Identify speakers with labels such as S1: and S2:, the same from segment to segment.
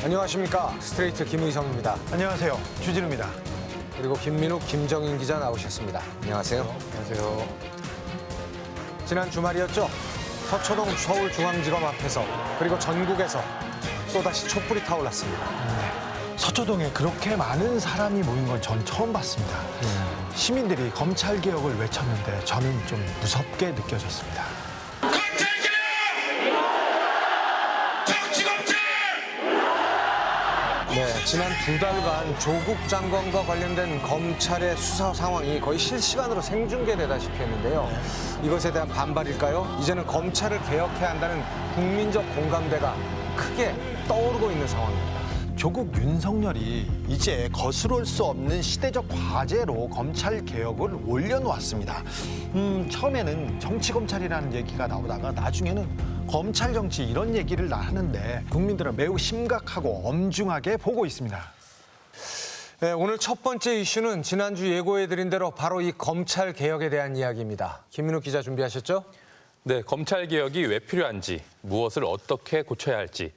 S1: 안녕하십니까. 스트레이트 김의성입니다.
S2: 안녕하세요. 주진우입니다.
S1: 그리고 김민욱, 김정인 기자 나오셨습니다. 안녕하세요.
S2: 안녕하세요.
S1: 지난 주말이었죠. 서초동 서울중앙지검 앞에서 그리고 전국에서 또다시 촛불이 타올랐습니다.
S2: 서초동에 그렇게 많은 사람이 모인 건 전 처음 봤습니다. 시민들이 검찰개혁을 외쳤는데 저는 좀 무섭게 느껴졌습니다.
S1: 네, 지난 2달간 조국 장관과 관련된 검찰의 수사 상황이 거의 실시간으로 생중계되다시피 했는데요. 이것에 대한 반발일까요? 이제는 검찰을 개혁해야 한다는 국민적 공감대가 크게 떠오르고 있는 상황입니다.
S2: 조국 윤석열이 이제 거스를 수 없는 시대적 과제로 검찰 개혁을 올려놓았습니다. 처음에는 정치검찰이라는 얘기가 나오다가 나중에는 검찰 정치 이런 얘기를 하는데 국민들은 매우 심각하고 엄중하게 보고 있습니다.
S1: 네, 오늘 첫 번째 이슈는 지난주 예고해드린 대로 바로 이 검찰 개혁에 대한 이야기입니다. 김민욱 기자 준비하셨죠?
S3: 네, 검찰 개혁이 왜 필요한지, 무엇을 어떻게 고쳐야 할지,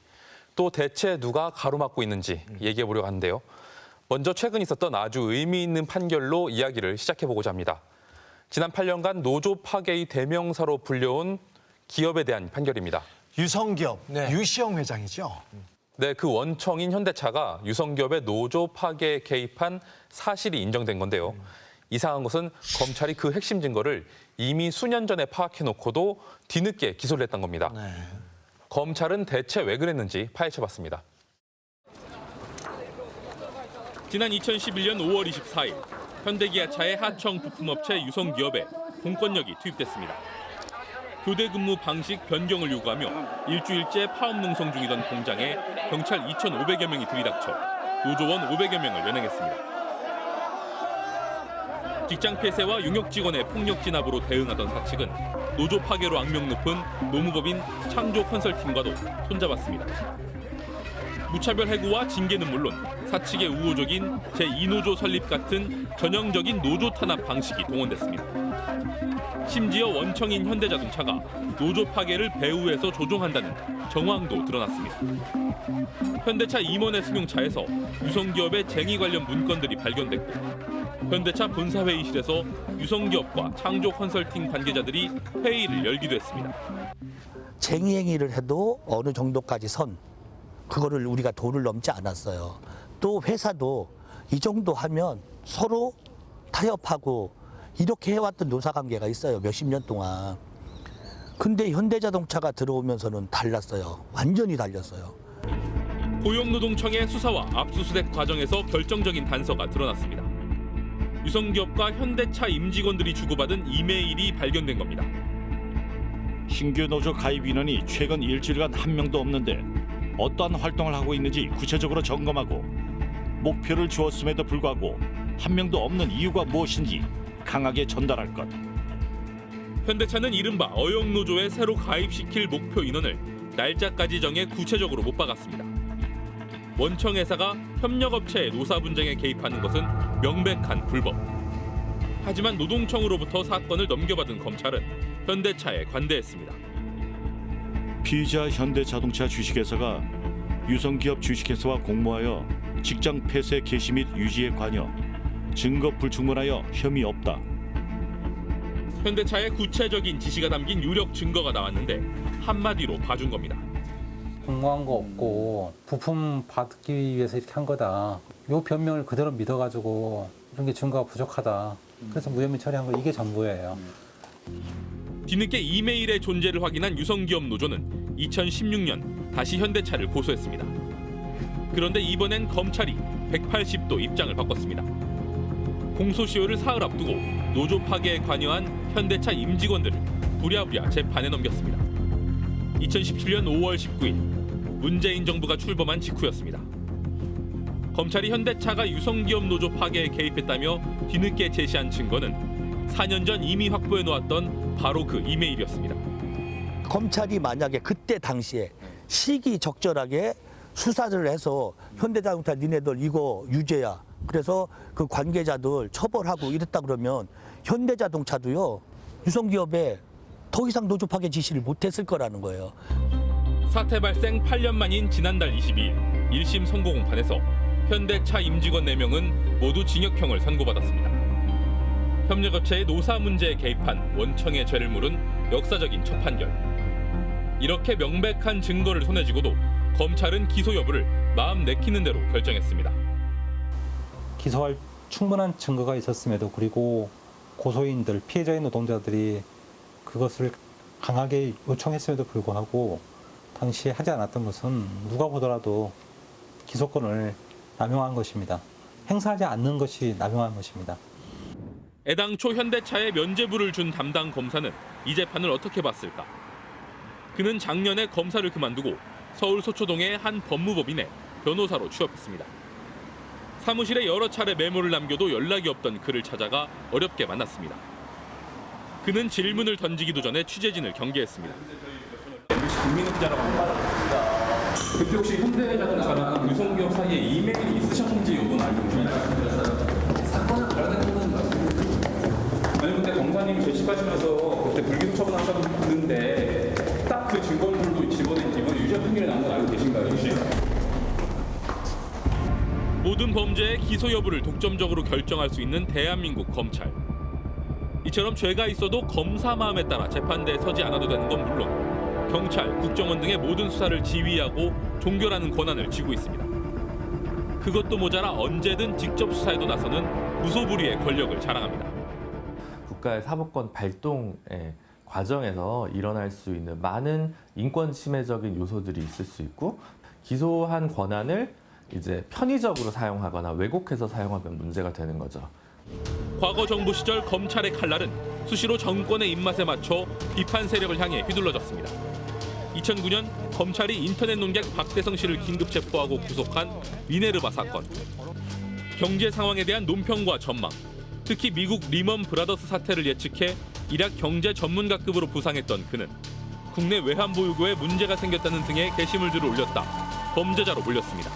S3: 또 대체 누가 가로막고 있는지 얘기해 보려고 하는데요. 먼저 최근 있었던 아주 의미 있는 판결로 이야기를 시작해 보고자 합니다. 지난 8년간 노조 파괴의 대명사로 불려온 기업에 대한 판결입니다.
S2: 유성기업,
S1: 네.
S2: 유시영 회장이죠.
S3: 네, 그 원청인 현대차가 유성기업의 노조 파괴에 개입한 사실이 인정된 건데요. 이상한 것은 검찰이 그 핵심 증거를 이미 수년 전에 파악해놓고도 뒤늦게 기소를 했던 겁니다.
S2: 네.
S3: 검찰은 대체 왜 그랬는지 파헤쳐봤습니다.
S4: 지난 2011년 5월 24일 현대기아차의 하청 부품업체 유성기업에 공권력이 투입됐습니다. 교대 근무 방식 변경을 요구하며 일주일째 파업 농성 중이던 공장에 경찰 2,500여 명이 들이닥쳐 노조원 500여 명을 연행했습니다. 직장 폐쇄와 용역 직원의 폭력 진압으로 대응하던 사측은 노조 파괴로 악명 높은 노무법인 창조 컨설팅과도 손잡았습니다. 무차별 해고와 징계는 물론 사측의 우호적인 제2노조 설립 같은 전형적인 노조 탄압 방식이 동원됐습니다. 심지어 원청인 현대자동차가 노조 파괴를 배후에서 조종한다는 정황도 드러났습니다. 현대차 임원의 승용차에서 유성기업의 쟁의 관련 문건들이 발견됐고 현대차 본사회의실에서 유성기업과 창조 컨설팅 관계자들이 회의를 열기도 했습니다.
S5: 쟁의행위를 해도 어느 정도까지 그거를 우리가 도를 넘지 않았어요. 또 회사도 이 정도 하면 서로 타협하고 이렇게 해왔던 노사관계가 있어요. 몇십 년 동안. 근데 현대자동차가 들어오면서는 달랐어요. 완전히 달렸어요.
S4: 고용노동청의 수사와 압수수색 과정에서 결정적인 단서가 드러났습니다. 유성기업과 현대차 임직원들이 주고받은 이메일이 발견된 겁니다.
S6: 신규 노조 가입 인원이 최근 일주일간 한 명도 없는데 어떠한 활동을 하고 있는지 구체적으로 점검하고 목표를 주었음에도 불구하고 한 명도 없는 이유가 무엇인지 강하게 전달할 것.
S4: 현대차는 이른바 어영노조에 새로 가입시킬 목표 인원을 날짜까지 정해 구체적으로 못 박았습니다. 원청회사가 협력업체의 노사 분쟁에 개입하는 것은 명백한 불법. 하지만 노동청으로부터 사건을 넘겨받은 검찰은 현대차에 관대했습니다.
S6: 피의자 현대자동차 주식회사가 유성기업 주식회사와 공모하여 직장 폐쇄 개시 및 유지에 관여, 증거 불충분하여 혐의 없다.
S4: 현대차의 구체적인 지시가 담긴 유력 증거가 나왔는데 한마디로 봐준 겁니다.
S7: 공모한 거 없고 부품 받기 위해서 이렇게 한 거다. 요 변명을 그대로 믿어가지고 이런 게 증거가 부족하다. 그래서 무혐의 처리한 거 이게 전부예요.
S4: 뒤늦게 이메일의 존재를 확인한 유성기업 노조는 2016년 다시 현대차를 고소했습니다. 그런데 이번엔 검찰이 180도 입장을 바꿨습니다. 공소시효를 사흘 앞두고 노조 파괴에 관여한 현대차 임직원들을 부랴부랴 재판에 넘겼습니다. 2017년 5월 19일 문재인 정부가 출범한 직후였습니다. 검찰이 현대차가 유성기업 노조 파괴에 개입했다며 뒤늦게 제시한 증거는 4년 전 이미 확보해 놓았던 바로 그 이메일이었습니다.
S5: 검찰이 만약에 그때 당시에 시기적절하게 수사를 해서 현대자동차 니네들 이거 유죄야. 그래서 그 관계자들 처벌하고 이랬다 그러면 현대자동차도요. 유성기업에 더 이상 노조 파괴 지시를 못했을 거라는 거예요.
S4: 사태 발생 8년 만인 지난달 22일 1심 선고 공판에서 현대차 임직원 4명은 모두 징역형을 선고받았습니다. 협력업체의 노사 문제에 개입한 원청의 죄를 물은 역사적인 첫 판결. 이렇게 명백한 증거를 손에 쥐고도 검찰은 기소 여부를 마음 내키는 대로 결정했습니다.
S7: 기소할 충분한 증거가 있었음에도 그리고 고소인들, 피해자인 노동자들이 그것을 강하게 요청했음에도 불구하고 당시에 하지 않았던 것은 누가 보더라도 기소권을 남용한 것입니다. 행사하지 않는 것이 남용한 것입니다.
S4: 애당초 현대차에 면죄부를 준 담당 검사는 이 재판을 어떻게 봤을까? 그는 작년에 검사를 그만두고 서울 서초동의 한 법무법인에 변호사로 취업했습니다. 사무실에 여러 차례 메모를 남겨도 연락이 없던 그를 찾아가 어렵게 만났습니다. 그는 질문을 던지기도 전에 취재진을 경계했습니다.
S8: 국민은자라고 합니다. 그때 혹시 현대자동차랑 유성기업 사이에 이메일이 있으셨는지 여부는 알고 계시나요? 사건을 관련된 부분은 아니 근데 검사님이 재직하시면서 그때 불기소 처분하셨는데 딱 그 증거물도 집어냈지 이번 유죄 판결이 나온 건 알고 계신가요 혹시?
S4: 모든 범죄의 기소 여부를 독점적으로 결정할 수 있는 대한민국 검찰. 이처럼 죄가 있어도 검사 마음에 따라 재판대에 서지 않아도 되는 건 물론 경찰, 국정원 등의 모든 수사를 지휘하고 종결하는 권한을 쥐고 있습니다. 그것도 모자라 언제든 직접 수사에도 나서는 무소불위의 권력을 자랑합니다.
S9: 국가의 사법권 발동의 과정에서 일어날 수 있는 많은 인권 침해적인 요소들이 있을 수 있고 기소한 권한을 이제 편의적으로 사용하거나 왜곡해서 사용하면 문제가 되는 거죠.
S4: 과거 정부 시절 검찰의 칼날은 수시로 정권의 입맛에 맞춰 비판 세력을 향해 휘둘러졌습니다. 2009년 검찰이 인터넷 논객 박대성 씨를 긴급 체포하고 구속한 미네르바 사건. 경제 상황에 대한 논평과 전망, 특히 미국 리먼 브라더스 사태를 예측해 일약 경제 전문가급으로 부상했던 그는 국내 외환보유고에 문제가 생겼다는 등의 게시물들을 올렸다 범죄자로 몰렸습니다.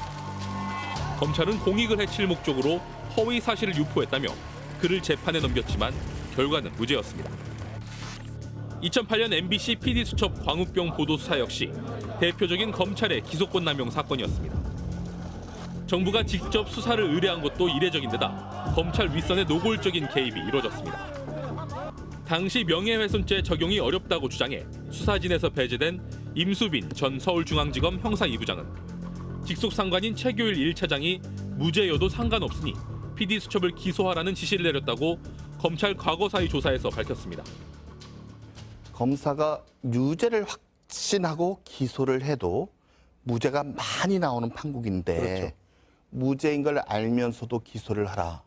S4: 검찰은 공익을 해칠 목적으로 허위 사실을 유포했다며 그를 재판에 넘겼지만 결과는 무죄였습니다. 2008년 MBC PD수첩 광우병 보도 수사 역시 대표적인 검찰의 기소권 남용 사건이었습니다. 정부가 직접 수사를 의뢰한 것도 이례적인 데다 검찰 윗선의 노골적인 개입이 이루어졌습니다. 당시 명예훼손죄 적용이 어렵다고 주장해 수사진에서 배제된 임수빈 전 서울중앙지검 형사 2부장은 직속 상관인 최교일 1차장이 무죄여도 상관없으니 PD수첩을 기소하라는 지시를 내렸다고 검찰 과거사의 조사에서 밝혔습니다.
S10: 검사가 유죄를 확신하고 기소를 해도 무죄가 많이 나오는 판국인데
S2: 그렇죠.
S10: 무죄인 걸 알면서도 기소를 하라.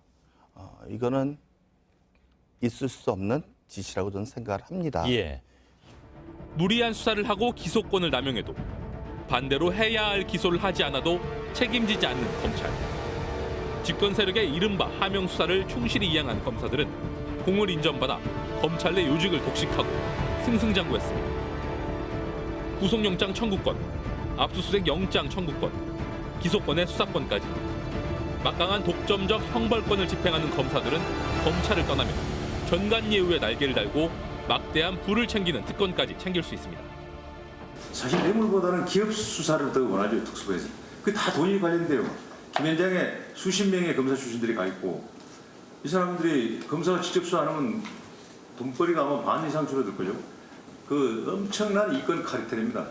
S10: 이거는 있을 수 없는 짓이라고 저는 생각을 합니다.
S6: 예.
S4: 무리한 수사를 하고 기소권을 남용해도 반대로 해야 할 기소를 하지 않아도 책임지지 않는 검찰. 집권 세력의 이른바 하명 수사를 충실히 이행한 검사들은 공을 인정받아 검찰 내 요직을 독식하고 승승장구했습니다. 구속영장 청구권, 압수수색 영장 청구권, 기소권의 수사권까지 막강한 독점적 형벌권을 집행하는 검사들은 검찰을 떠나며 전관예우의 날개를 달고 막대한 부를 챙기는 특권까지 챙길 수 있습니다.
S11: 사실 뇌물보다는 기업 수사를 더 원하죠, 특수부에서. 그게 다 돈이 관련돼요. 김 현장에 수십 명의 검사 출신들이 가 있고 이 사람들이 검사가 직접 수사 안 하면 돈벌이가 아마 반 이상 줄어들걸요. 그 엄청난 이권 카르텔입니다.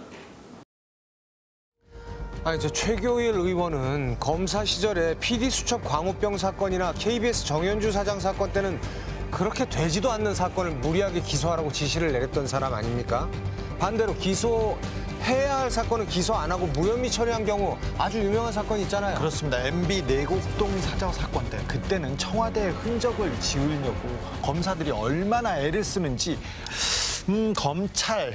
S1: 아니, 저 최교일 의원은 검사 시절에 PD수첩 광우병 사건이나 KBS 정현주 사장 사건 때는 그렇게 되지도 않는 사건을 무리하게 기소하라고 지시를 내렸던 사람 아닙니까? 반대로 기소해야 할 사건은 기소 안 하고 무혐의 처리한 경우 아주 유명한 사건이 있잖아요.
S2: 그렇습니다. MB 내곡동 사저 사건 때 그때는 청와대의 흔적을 지우려고 검사들이 얼마나 애를 쓰는지 검찰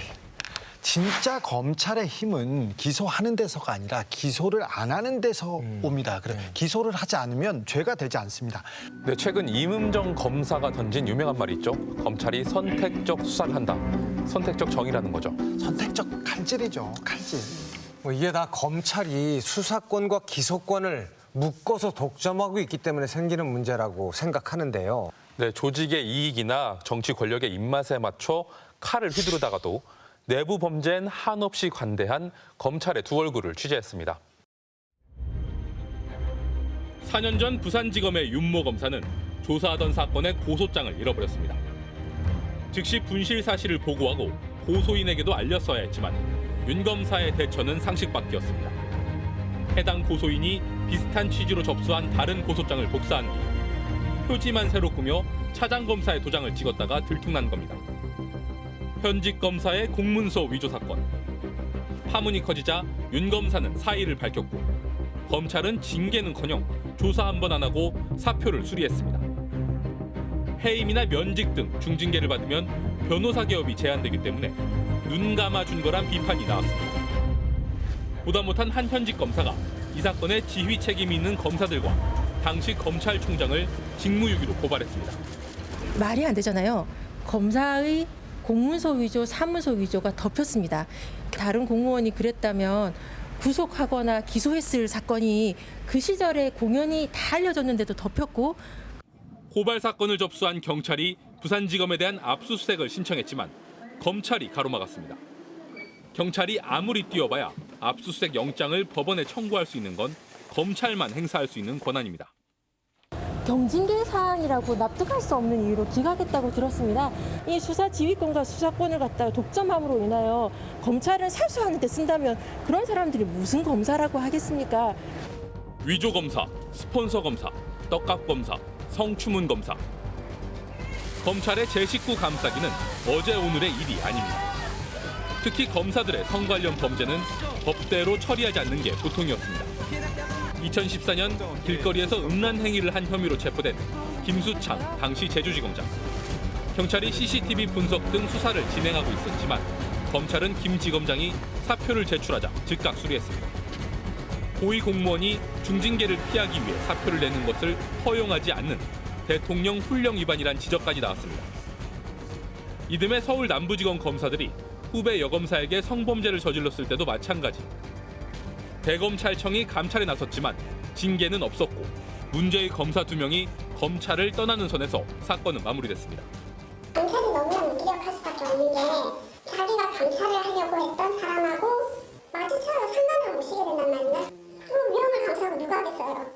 S2: 진짜 검찰의 힘은 기소하는 데서가 아니라 기소를 안 하는 데서 옵니다. 그래 기소를 하지 않으면 죄가 되지 않습니다.
S3: 네, 최근 임은정 검사가 던진 유명한 말이 있죠. 검찰이 선택적 수사를 한다. 선택적 정의라는 거죠.
S2: 선택적 칼질이죠. 칼질.
S1: 뭐 이게 다 검찰이 수사권과 기소권을 묶어서 독점하고 있기 때문에 생기는 문제라고 생각하는데요.
S3: 네, 조직의 이익이나 정치 권력의 입맛에 맞춰 칼을 휘두르다가도 내부 범죄엔 한없이 관대한 검찰의 두 얼굴을 취재했습니다.
S4: 4년 전 부산지검의 윤모 검사는 조사하던 사건의 고소장을 잃어버렸습니다. 즉시 분실 사실을 보고하고 고소인에게도 알렸어야 했지만 윤 검사의 대처는 상식밖이었습니다. 해당 고소인이 비슷한 취지로 접수한 다른 고소장을 복사한 뒤 표지만 새로 꾸며 차장 검사의 도장을 찍었다가 들통난 겁니다. 현직 검사의 공문서 위조 사건. 파문이 커지자 윤 검사는 사의를 밝혔고 검찰은 징계는커녕 조사 한 번 안 하고 사표를 수리했습니다. 해임이나 면직 등 중징계를 받으면 변호사 개업이 제한되기 때문에 눈 감아준 거란 비판이 나왔습니다. 보다 못한 한 현직 검사가 이 사건에 지휘 책임이 있는 검사들과 당시 검찰총장을 직무유기로 고발했습니다.
S12: 말이 안 되잖아요. 검사의 공문서 위조, 사문서 위조가 덮였습니다. 다른 공무원이 그랬다면 구속하거나 기소했을 사건이 그 시절에 공연이 다 알려졌는데도 덮였고,
S4: 고발 사건을 접수한 경찰이 부산지검에 대한 압수수색을 신청했지만 검찰이 가로막았습니다. 경찰이 아무리 뛰어봐야 압수수색 영장을 법원에 청구할 수 있는 건 검찰만 행사할 수 있는 권한입니다.
S12: 경징계 사안이라고 납득할 수 없는 이유로 기각했다고 들었습니다. 이 수사 지휘권과 수사권을 갖다가 독점함으로 인하여 검찰은 살수하는 데 쓴다면 그런 사람들이 무슨 검사라고 하겠습니까?
S4: 위조 검사, 스폰서 검사, 떡값 검사, 성추문 검사. 검찰의 제19 감싸기는 어제 오늘의 일이 아닙니다. 특히 검사들의 성 관련 범죄는 법대로 처리하지 않는 게 보통이었습니다. 2014년 길거리에서 음란 행위를 한 혐의로 체포된 김수창 당시 제주지검장. 경찰이 CCTV 분석 등 수사를 진행하고 있었지만 검찰은 김 지검장이 사표를 제출하자 즉각 수리했습니다. 고위 공무원이 중징계를 피하기 위해 사표를 내는 것을 허용하지 않는 대통령 훈령 위반이란 지적까지 나왔습니다. 이듬해 서울 남부지검 검사들이 후배 여검사에게 성범죄를 저질렀을 때도 마찬가지. 대검찰청이 감찰에 나섰지만 징계는 없었고 문제의 검사 2명이 검찰을 떠나는 선에서 사건은 마무리됐습니다.
S13: 감찰이 너무나 무기력할 수밖에 없는 게 자기가 감찰을 하려고 했던 사람하고 마주쳐서 상관을 못 쉬게 된단 말이야. 그럼 위험한 감사하고 누가 하겠어요.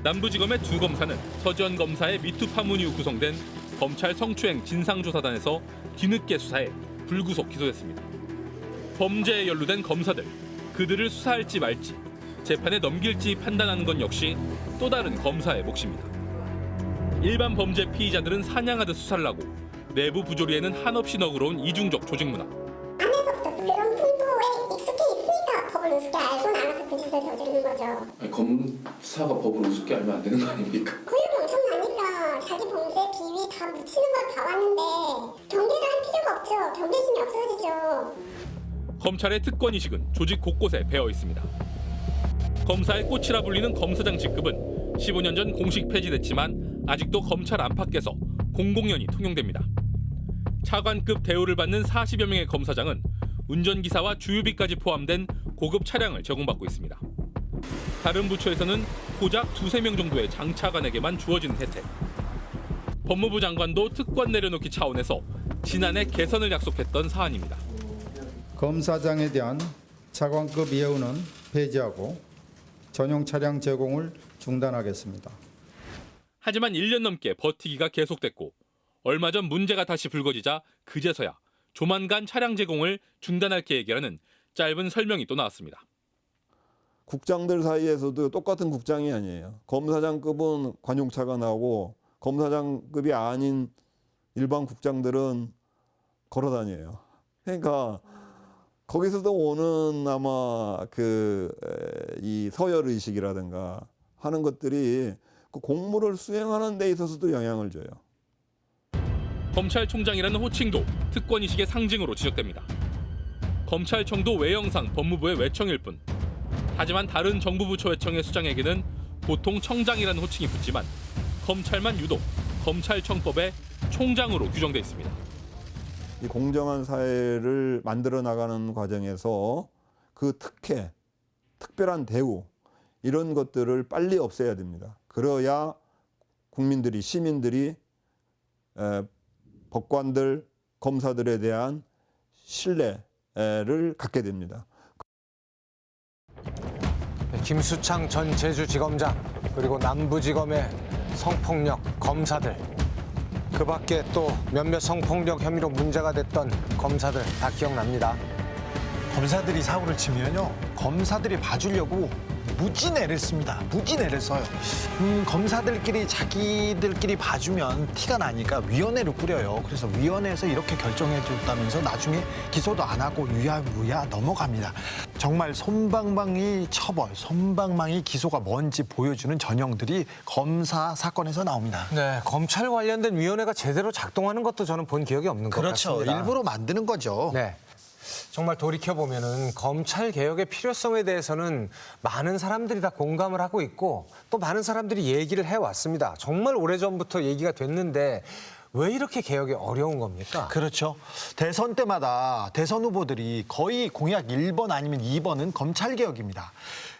S4: 남부지검의 2 검사는 서지원 검사의 미투 파문 이후 구성된 검찰 성추행 진상조사단에서 뒤늦게 수사해 불구속 기소됐습니다. 범죄에 연루된 검사들, 그들을 수사할지 말지, 재판에 넘길지 판단하는 건 역시 또 다른 검사의 몫입니다. 일반 범죄 피의자들은 사냥하듯 수사를 하고 내부 부조리에는 한없이 너그러운 이중적 조직 문화.
S13: 안에서부터 그런 풍토에 익숙해 있으니까 법을 우습게 알고 나가서 그 짓을 저지르는 거죠.
S8: 아니, 검사가 법을 우습게 알면 안 되는 거 아닙니까?
S13: 고유가 엄청나니까 자기 범죄 비위 다 묻히는 걸 봐왔는데 경계를 할 필요가 없죠. 경계심이 없어지죠.
S4: 검찰의 특권의식은 조직 곳곳에 배어 있습니다. 검사의 꽃이라 불리는 검사장 직급은 15년 전 공식 폐지됐지만 아직도 검찰 안팎에서 공공연히 통용됩니다. 차관급 대우를 받는 40여 명의 검사장은 운전기사와 주유비까지 포함된 고급 차량을 제공받고 있습니다. 다른 부처에서는 고작 2~3명 정도의 장차관에게만 주어지는 혜택. 법무부 장관도 특권 내려놓기 차원에서 지난해 개선을 약속했던 사안입니다.
S14: 검사장에 대한 차관급 예우는 폐지하고 전용 차량 제공을 중단하겠습니다.
S4: 하지만 1년 넘게 버티기가 계속됐고 얼마 전 문제가 다시 불거지자 그제서야 조만간 차량 제공을 중단할 계획이라는 짧은 설명이 또 나왔습니다.
S15: 국장들 사이에서도 똑같은 국장이 아니에요. 검사장급은 관용차가 나오고 검사장급이 아닌 일반 국장들은 걸어 다녀요. 그러니까 거기서도 오는 아마 이 서열 의식이라든가 하는 것들이 그 공무를 수행하는 데 있어서도 영향을 줘요.
S4: 검찰총장이라는 호칭도 특권의식의 상징으로 지적됩니다. 검찰청도 외형상 법무부의 외청일 뿐. 하지만 다른 정부 부처 외청의 수장에게는 보통 청장이라는 호칭이 붙지만 검찰만 유독 검찰청법에 총장으로 규정돼 있습니다.
S15: 이 공정한 사회를 만들어 나가는 과정에서 그 특혜, 특별한 대우 이런 것들을 빨리 없애야 됩니다. 그래야 국민들이, 시민들이 법관들, 검사들에 대한 신뢰를 갖게 됩니다.
S1: 김수창 전 제주지검장 그리고 남부지검의 성폭력 검사들, 그 밖에 또 몇몇 성폭력 혐의로 문제가 됐던 검사들 다 기억납니다.
S2: 검사들이 사고를 치면요, 검사들이 봐주려고 무지내를 씁니다. 무지내를 써요. 검사들끼리 자기들끼리 봐주면 티가 나니까 위원회를 꾸려요. 그래서 위원회에서 이렇게 결정해줬다면서 나중에 기소도 안 하고 유야무야 넘어갑니다. 정말 솜방망이 처벌, 솜방망이 기소가 뭔지 보여주는 전형들이 검사 사건에서 나옵니다.
S1: 네, 검찰 관련된 위원회가 제대로 작동하는 것도 저는 본 기억이 없는 것
S2: 그렇죠.
S1: 같습니다.
S2: 일부러 만드는 거죠.
S1: 네. 정말 돌이켜보면은 검찰 개혁의 필요성에 대해서는 많은 사람들이 다 공감을 하고 있고 또 많은 사람들이 얘기를 해왔습니다. 정말 오래전부터 얘기가 됐는데 왜 이렇게 개혁이 어려운 겁니까?
S2: 그렇죠. 대선 때마다 대선 후보들이 거의 공약 1번 아니면 2번은 검찰개혁입니다.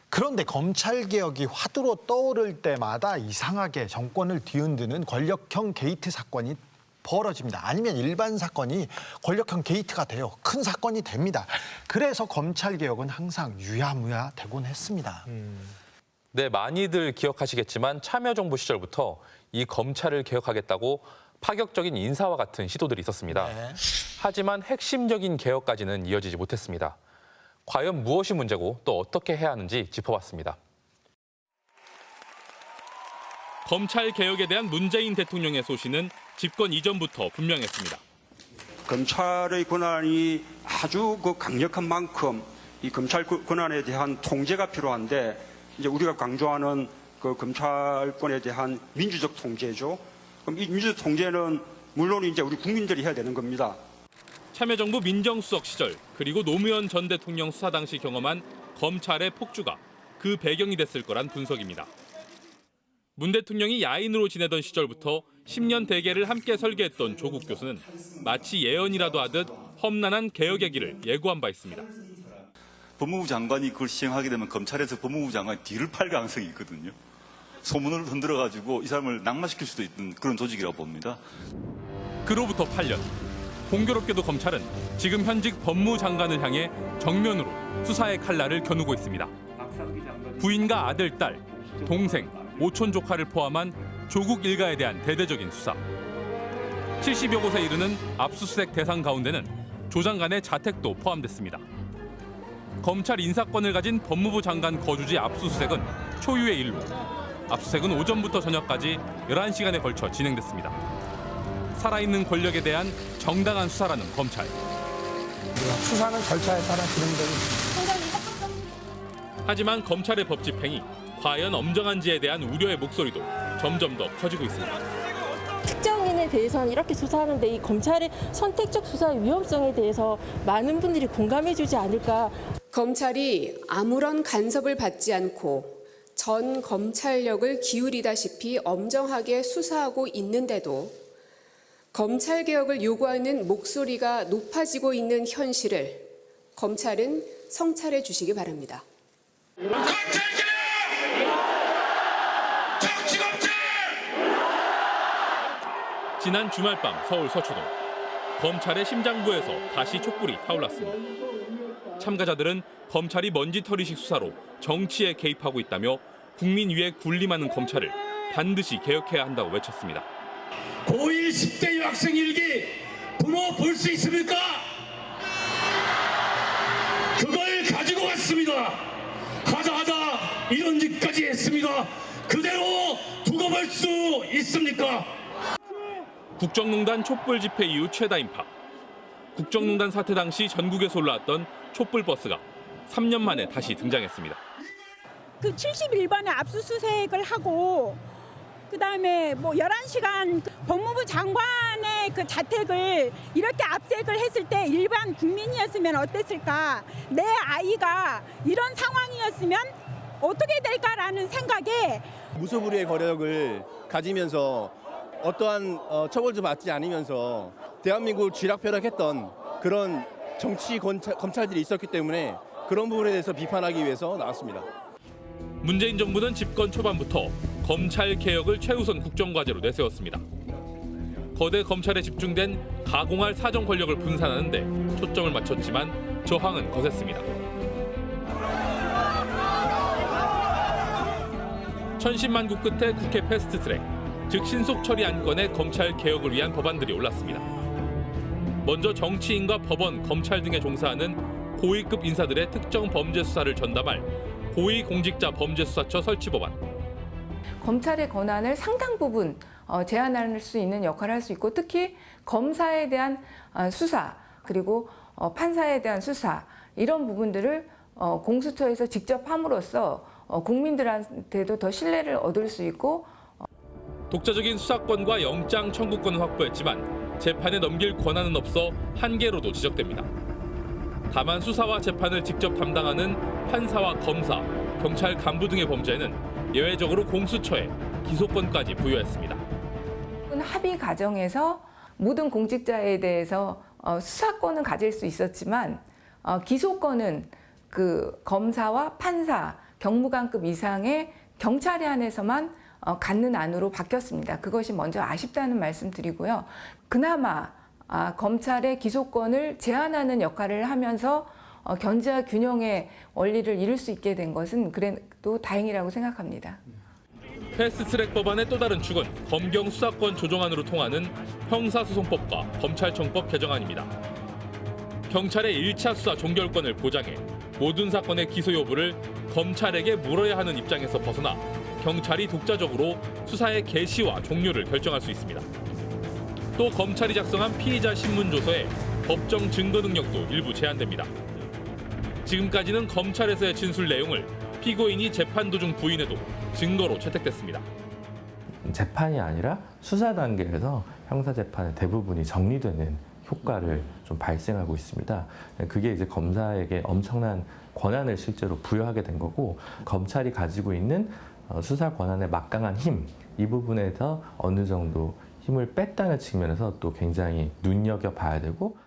S2: 그런데 검찰개혁이 화두로 떠오를 때마다 이상하게 정권을 뒤흔드는 권력형 게이트 사건이 벌어집니다. 아니면 일반 사건이 권력형 게이트가 돼요. 큰 사건이 됩니다. 그래서 검찰개혁은 항상 유야무야 되곤 했습니다.
S3: 네, 많이들 기억하시겠지만 참여정부 시절부터 이 검찰을 개혁하겠다고 파격적인 인사와 같은 시도들이 있었습니다.
S2: 네.
S3: 하지만 핵심적인 개혁까지는 이어지지 못했습니다. 과연 무엇이 문제고 또 어떻게 해야 하는지 짚어봤습니다.
S4: 검찰 개혁에 대한 문재인 대통령의 소신은 집권 이전부터 분명했습니다.
S16: 검찰의 권한이 아주 강력한 만큼 이 검찰 권한에 대한 통제가 필요한데 이제 우리가 강조하는 그 검찰권에 대한 민주적 통제죠. 그럼 이 민주적 통제는 물론 이제 우리 국민들이 해야 되는 겁니다.
S4: 참여정부 민정수석 시절 그리고 노무현 전 대통령 수사 당시 경험한 검찰의 폭주가 그 배경이 됐을 거란 분석입니다. 문 대통령이 야인으로 지내던 시절부터 10년 대계를 함께 설계했던 조국 교수는 마치 예언이라도 하듯 험난한 개혁의 길을 예고한 바 있습니다.
S17: 법무부 장관이 그걸 시행하게 되면 검찰에서 법무부 장관이 뒤를 팔 가능성이 있거든요. 소문을 흔들어가지고 이 사람을 낙마시킬 수도 있는 그런 조직이라고 봅니다.
S4: 그로부터 8년. 공교롭게도 검찰은 지금 현직 법무장관을 향해 정면으로 수사의 칼날을 겨누고 있습니다. 부인과 아들, 딸, 동생, 오촌 조카를 포함한 조국 일가에 대한 대대적인 수사. 70여 곳에 이르는 압수수색 대상 가운데는 조 장관의 자택도 포함됐습니다. 검찰 인사권을 가진 법무부 장관 거주지 압수수색은 초유의 일로 압수수색은 오전부터 저녁까지 11시간에 걸쳐 진행됐습니다. 살아있는 권력에 대한 정당한 수사라는 검찰.
S18: 수사는 절차에 따라 진행되는.
S4: 하지만 검찰의 법 집행이 과연 엄정한지에 대한 우려의 목소리도 점점 더 커지고 있습니다.
S12: 특정인에 대해서는 이렇게 수사하는데 이 검찰의 선택적 수사의 위험성에 대해서 많은 분들이 공감해주지 않을까.
S19: 검찰이 아무런 간섭을 받지 않고 전 검찰력을 기울이다시피 엄정하게 수사하고 있는데도 검찰개혁을 요구하는 목소리가 높아지고 있는 현실을 검찰은 성찰해 주시기 바랍니다.
S4: 지난 주말 밤 서울 서초동. 검찰의 심장부에서 다시 촛불이 타올랐습니다. 참가자들은 검찰이 먼지털이식 수사로 정치에 개입하고 있다며 국민 위에 군림하는 검찰을 반드시 개혁해야 한다고 외쳤습니다.
S20: 고1 10대 유학생 일기 부모 볼 수 있습니까? 그걸 가지고 왔습니다. 하다 이런 짓까지 했습니다. 그대로 두고 볼 수 있습니까?
S4: 국정농단 촛불 집회 이후 최다 인파. 국정농단 사태 당시 전국에서 올라왔던 촛불버스가 3년 만에 다시 등장했습니다.
S21: 그 71번에 압수수색을 하고 그다음에 11시간 법무부 장관의 그 자택을 이렇게 압색을 했을 때 일반 국민이었으면 어땠을까? 내 아이가 이런 상황이었으면 어떻게 될까라는 생각에
S22: 무소불위의 거력을 가지면서 어떠한 처벌도 받지 않으면서 대한민국을 쥐락펴락했던 그런 정치 검찰들이 있었기 때문에 그런 부분에 대해서 비판하기 위해서 나왔습니다.
S4: 문재인 정부는 집권 초반부터 검찰 개혁을 최우선 국정과제로 내세웠습니다. 거대 검찰에 집중된 가공할 사정 권력을 분산하는 데 초점을 맞췄지만 저항은 거셌습니다. 천신만고 끝에 국회 패스트트랙, 즉 신속 처리 안건의 검찰 개혁을 위한 법안들이 올랐습니다. 먼저 정치인과 법원, 검찰 등에 종사하는 고위급 인사들의 특정 범죄 수사를 전담할 고위공직자범죄수사처 설치 법안.
S5: 검찰의 권한을 상당 부분 제한할 수 있는 역할을 할 수 있고, 특히 검사에 대한 수사 그리고 판사에 대한 수사, 이런 부분들을 공수처에서 직접 함으로써 국민들한테도 더 신뢰를 얻을 수 있고,
S4: 독자적인 수사권과 영장 청구권은 확보했지만 재판에 넘길 권한은 없어 한계로도 지적됩니다. 다만 수사와 재판을 직접 담당하는 판사와 검사, 경찰 간부 등의 범죄에는 예외적으로 공수처에 기소권까지 부여했습니다.
S5: 합의 과정에서 모든 공직자에 대해서 수사권은 가질 수 있었지만 기소권은 그 검사와 판사, 경무관급 이상의 경찰에 한해서만 갖는 안으로 바뀌었습니다. 그것이 먼저 아쉽다는 말씀드리고요. 그나마 검찰의 기소권을 제한하는 역할을 하면서 견제와 균형의 원리를 이룰 수 있게 된 것은 그래도 다행이라고 생각합니다.
S4: 패스트트랙 법안의 또 다른 축은 검경 수사권 조정안으로 통하는 형사소송법과 검찰청법 개정안입니다. 경찰의 1차 수사 종결권을 보장해 모든 사건의 기소 여부를 검찰에게 물어야 하는 입장에서 벗어나 경찰이 독자적으로 수사의 개시와 종료를 결정할 수 있습니다. 또 검찰이 작성한 피의자 신문조서의 법정 증거 능력도 일부 제한됩니다. 지금까지는 검찰에서의 진술 내용을 피고인이 재판 도중 부인해도 증거로 채택됐습니다.
S9: 재판이 아니라 수사 단계에서 형사 재판의 대부분이 정리되는 효과를 좀 발생하고 있습니다. 그게 이제 검사에게 엄청난 권한을 실제로 부여하게 된 거고, 검찰이 가지고 있는 수사 권한의 막강한 힘, 이 부분에서 어느 정도 힘을 뺐다는 측면에서 또 굉장히 눈여겨봐야 되고,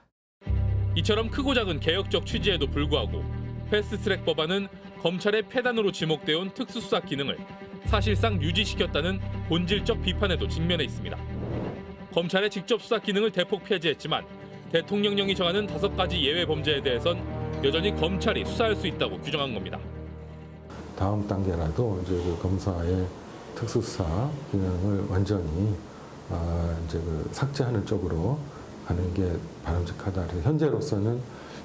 S4: 이처럼 크고 작은 개혁적 취지에도 불구하고 패스트트랙 법안은 검찰의 폐단으로 지목되어 온 특수수사 기능을 사실상 유지시켰다는 본질적 비판에도 직면해 있습니다. 검찰의 직접 수사 기능을 대폭 폐지했지만 대통령령이 정하는 5가지 예외 범죄에 대해선 여전히 검찰이 수사할 수 있다고 규정한 겁니다.
S7: 다음 단계라도 이제 그 검사의 특수수사 기능을 완전히 이제 그 삭제하는 쪽으로 가는 게 바람직하다. 그래서 현재로서는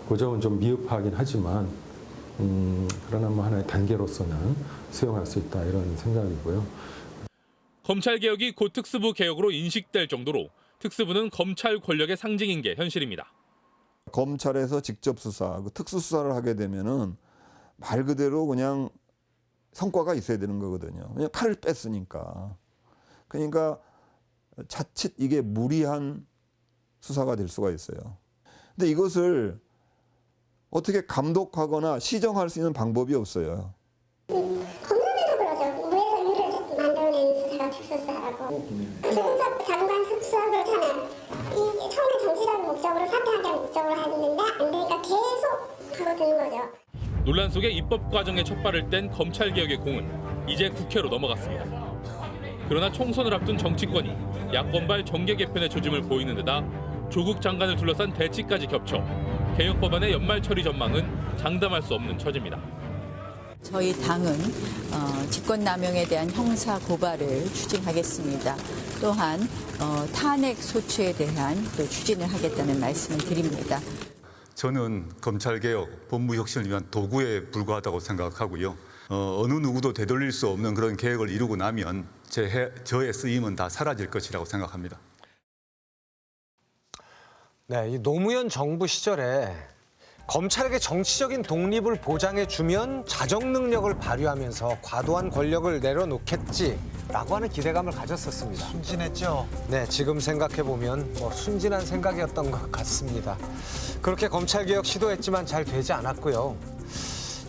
S7: 그 점은 좀 미흡하긴 하지만 그러나 뭐 하나의 단계로서는 수용할 수 있다, 이런 생각이고요.
S4: 검찰 개혁이 곧 특수부 개혁으로 인식될 정도로 특수부는 검찰 권력의 상징인 게 현실입니다.
S15: 검찰에서 직접 수사, 특수수사를 하게 되면은 말 그대로 그냥 성과가 있어야 되는 거거든요. 그냥 칼을 뺐으니까. 그러니까 자칫 이게 무리한 수사가 될 수가 있어요. 근데 이것을 어떻게 감독하거나 시정할 수 있는 방법이 없어요.
S13: 검사들도 그러죠. 무에서 유를 만들어내는 수사가 특수수사라고. 그래서 장관 수사가 그렇잖아요. 이 처음에 정치적 목적으로 사퇴하기 목적으로 했는데 안 되니까 계속 파고드는 거죠.
S4: 논란 속에 입법 과정에 첫 발을 뗀 검찰 개혁의 공은 이제 국회로 넘어갔습니다. 그러나 총선을 앞둔 정치권이 야권발 정계 개편의 조짐을 보이는 데다 조국 장관을 둘러싼 대치까지 겹쳐 개혁 법안의 연말 처리 전망은 장담할 수 없는 처지입니다.
S23: 저희 당은 직권남용에 대한 형사 고발을 추진하겠습니다. 또한 탄핵 소추에 대한 또 추진을 하겠다는 말씀을 드립니다.
S24: 저는 검찰개혁, 법무혁신을 위한 도구에 불과하다고 생각하고요. 어느 누구도 되돌릴 수 없는 그런 계획을 이루고 나면 저의 쓰임은 다 사라질 것이라고 생각합니다.
S1: 네, 이 노무현 정부 시절에 검찰에게 정치적인 독립을 보장해주면 자정 능력을 발휘하면서 과도한 권력을 내려놓겠지라고 하는 기대감을 가졌었습니다.
S2: 순진했죠.
S1: 네, 지금 생각해보면 순진한 생각이었던 것 같습니다. 그렇게 검찰개혁 시도했지만 잘 되지 않았고요.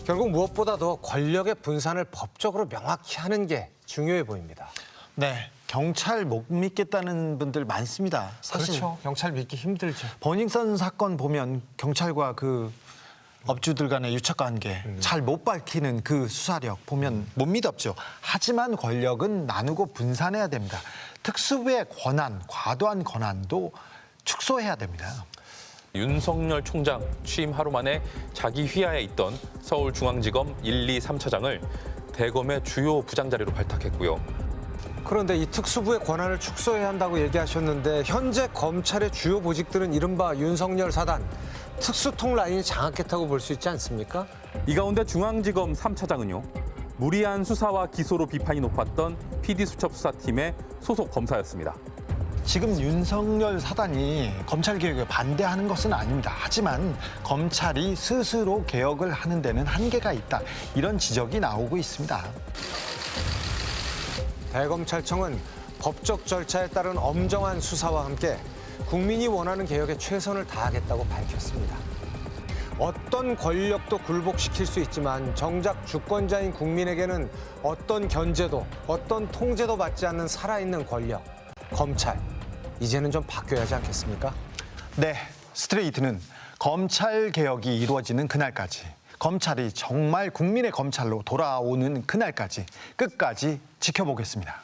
S1: 결국 무엇보다도 권력의 분산을 법적으로 명확히 하는 게 중요해 보입니다.
S2: 네, 경찰 못 믿겠다는 분들 많습니다. 사실
S1: 그렇죠. 경찰 믿기 힘들죠.
S2: 버닝썬 사건 보면 경찰과 그 업주들 간의 유착관계 잘 못 밝히는 그 수사력 보면 못 믿었죠. 하지만 권력은 나누고 분산해야 됩니다. 특수부의 권한, 과도한 권한도 축소해야 됩니다.
S3: 윤석열 총장 취임 하루 만에 자기 휘하에 있던 서울중앙지검 1, 2, 3차장을 대검의 주요 부장 자리로 발탁했고요.
S1: 그런데 이 특수부의 권한을 축소해야 한다고 얘기하셨는데 현재 검찰의 주요 보직들은 이른바 윤석열 사단, 특수통 라인이 장악했다고 볼 수 있지 않습니까?
S3: 이 가운데 중앙지검 3차장은요. 무리한 수사와 기소로 비판이 높았던 PD수첩수사팀의 소속 검사였습니다.
S2: 지금 윤석열 사단이 검찰 개혁에 반대하는 것은 아닙니다. 하지만 검찰이 스스로 개혁을 하는 데는 한계가 있다. 이런 지적이 나오고 있습니다.
S1: 대검찰청은 법적 절차에 따른 엄정한 수사와 함께 국민이 원하는 개혁에 최선을 다하겠다고 밝혔습니다. 어떤 권력도 굴복시킬 수 있지만 정작 주권자인 국민에게는 어떤 견제도, 어떤 통제도 받지 않는 살아있는 권력, 검찰. 이제는 좀 바뀌어야 하지 않겠습니까?
S2: 네, 스트레이트는 검찰 개혁이 이루어지는 그날까지, 검찰이 정말 국민의 검찰로 돌아오는 그날까지 끝까지 지켜보겠습니다.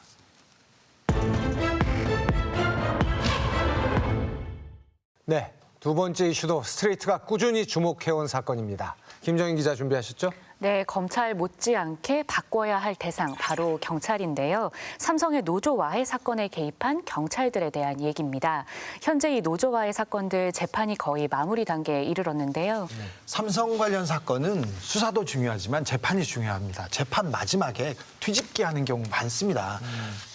S1: 네, 두 번째 이슈도 스트레이트가 꾸준히 주목해온 사건입니다. 김정인 기자 준비하셨죠?
S6: 네, 검찰 못지않게 바꿔야 할 대상 바로 경찰인데요. 삼성의 노조와해 사건에 개입한 경찰들에 대한 얘기입니다. 현재 이 노조와해 사건들 재판이 거의 마무리 단계에 이르렀는데요.
S2: 삼성 관련 사건은 수사도 중요하지만 재판이 중요합니다. 재판 마지막에 뒤집기 하는 경우 많습니다.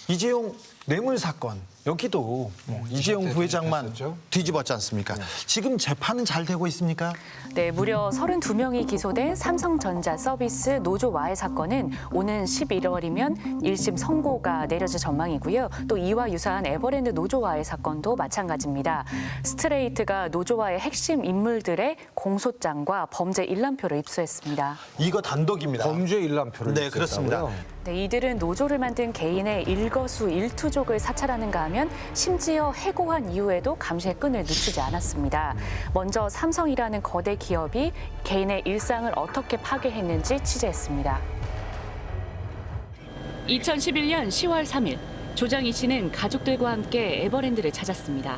S2: 이재용 뇌물 사건, 여기도 이재용 부회장만 뒤집었지 않습니까? 지금 재판은 잘 되고 있습니까?
S6: 네, 무려 32명이 기소된 삼성전자 서비스 노조 와해 사건은 오는 11월이면 1심 선고가 내려질 전망이고요. 또 이와 유사한 에버랜드 노조 와해 사건도 마찬가지입니다. 스트레이트가 노조 와해 핵심 인물들의 공소장과 범죄 일람표를 입수했습니다.
S2: 이거 단독입니다.
S1: 범죄 일람표를
S2: 네, 그렇습니다.
S6: 네, 이들은 노조를 만든 개인의 일거수 일투족을 사찰하는가 하면 심지어 해고한 이후에도 감시의 끈을 놓치지 않았습니다. 먼저 삼성이라는 거대 기업이 개인의 일상을 어떻게 파괴했는지 취재했습니다. 2011년 10월 3일 조장희 씨는 가족들과 함께 에버랜드를 찾았습니다.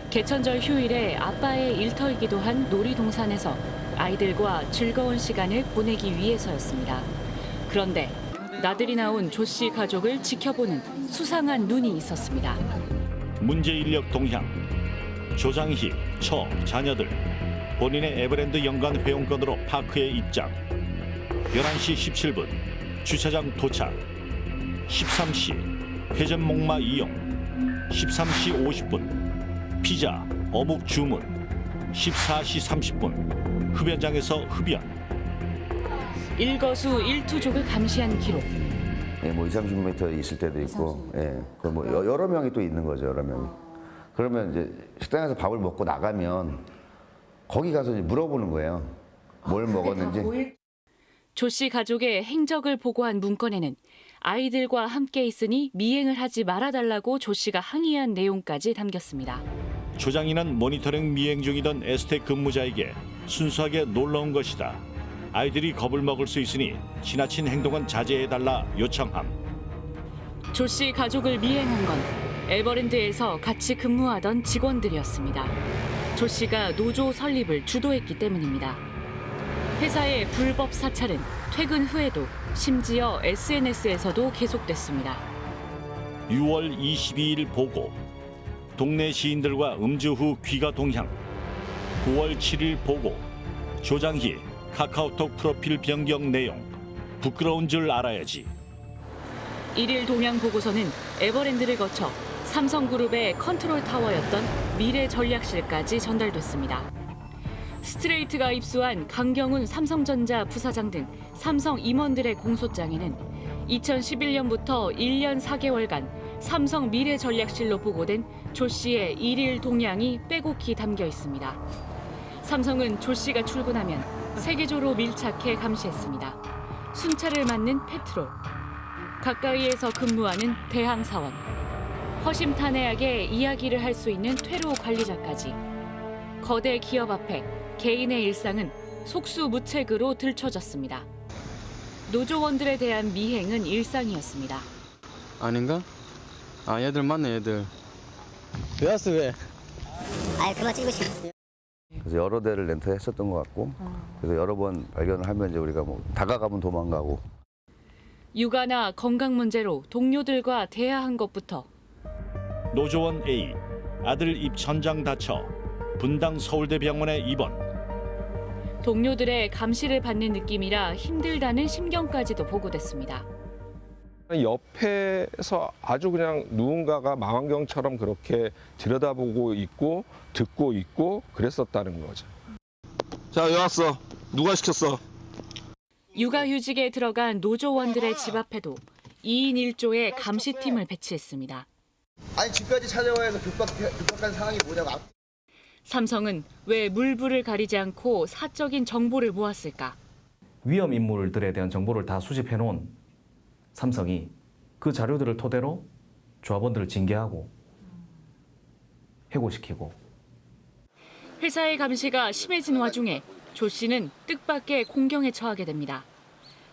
S6: 개천절 휴일에 아빠의 일터이기도 한 놀이동산에서 아이들과 즐거운 시간을 보내기 위해서였습니다. 그런데 나들이 나온 조 씨 가족을 지켜보는 수상한 눈이 있었습니다.
S8: 문제 인력 동향, 조장희, 처, 자녀들, 본인의 에버랜드 연간 회원권으로 파크에 입장. 11시 17분, 주차장 도착. 13시, 회전 목마 이용. 13시 50분, 피자, 어묵 주문. 14시 30분, 흡연장에서 흡연.
S6: 일거수 일투족을 감시한 기록.
S10: 예, 뭐 20-30m 있을 때도 있고, 예, 뭐 여러 명이 또 있는 거죠, 여러 명이. 그러면 이제 식당에서 밥을 먹고 나가면 거기 가서 이제 물어보는 거예요. 뭘 먹었는지.
S6: 조 씨 가족의 행적을 보고한 문건에는 아이들과 함께 있으니 미행을 하지 말아달라고 조 씨가 항의한 내용까지 담겼습니다.
S8: 조장희는 모니터링 미행 중이던 에스텍 근무자에게 순수하게 놀러온 것이다. 아이들이 겁을 먹을 수 있으니 지나친 행동은 자제해달라 요청함.
S6: 조 씨 가족을 미행한 건 에버랜드에서 같이 근무하던 직원들이었습니다. 조 씨가 노조 설립을 주도했기 때문입니다. 회사의 불법 사찰은 퇴근 후에도 심지어 SNS에서도 계속됐습니다.
S8: 6월 22일 보고, 동네 시인들과 음주 후 귀가 동향. 9월 7일 보고, 조장희 카카오톡 프로필 변경 내용. 부끄러운 줄 알아야지.
S6: 1일 동향 보고서는 에버랜드를 거쳐 삼성그룹의 컨트롤 타워였던 미래전략실까지 전달됐습니다. 스트레이트가 입수한 강경훈 삼성전자 부사장 등 삼성 임원들의 공소장에는 2011년부터 1년 4개월간 삼성 미래전략실로 보고된 조 씨의 1일 동향이 빼곡히 담겨 있습니다. 삼성은 조 씨가 출근하면 세계조로 밀착해 감시했습니다. 순찰을 맡는 페트롤, 가까이에서 근무하는 대항사원, 허심탄회하게 이야기를 할 수 있는 퇴로 관리자까지. 거대 기업 앞에 개인의 일상은 속수무책으로 들춰졌습니다. 노조원들에 대한 미행은 일상이었습니다.
S11: 아닌가? 아, 얘들 맞네, 얘들. 왜 왔어, 왜?
S10: 아이, 그만 찍고 싶어요. 그래서 여러 대를 렌트했었던 것 같고, 그래서 여러 번 발견을 하면 이제 우리가 뭐 다가가면 도망가고.
S6: 육아나 건강 문제로 동료들과 대화한 것부터
S8: 노조원 A 아들 입 천장 다쳐 분당 서울대병원에 입원.
S6: 동료들의 감시를 받는 느낌이라 힘들다는 심경까지도 보고됐습니다.
S14: 옆에서 아주 그냥 누군가가 망원경처럼 그렇게 들여다보고 있고 듣고 있고 그랬었다는 거죠.
S16: 자, 여기 왔어. 누가 시켰어?
S6: 육아휴직에 들어간 노조원들의 집 앞에도 2인 1조의 감시팀을 배치했습니다.
S17: 아니 집까지 찾아와야 해서 급박한 상황이 뭐냐고.
S6: 삼성은 왜 물불을 가리지 않고 사적인 정보를 모았을까?
S18: 위험 인물들에 대한 정보를 다 수집해 놓은 삼성이 그 자료들을 토대로 조합원들을 징계하고 해고시키고.
S6: 회사의 감시가 심해진 와중에 조 씨는 뜻밖의 공경에 처하게 됩니다.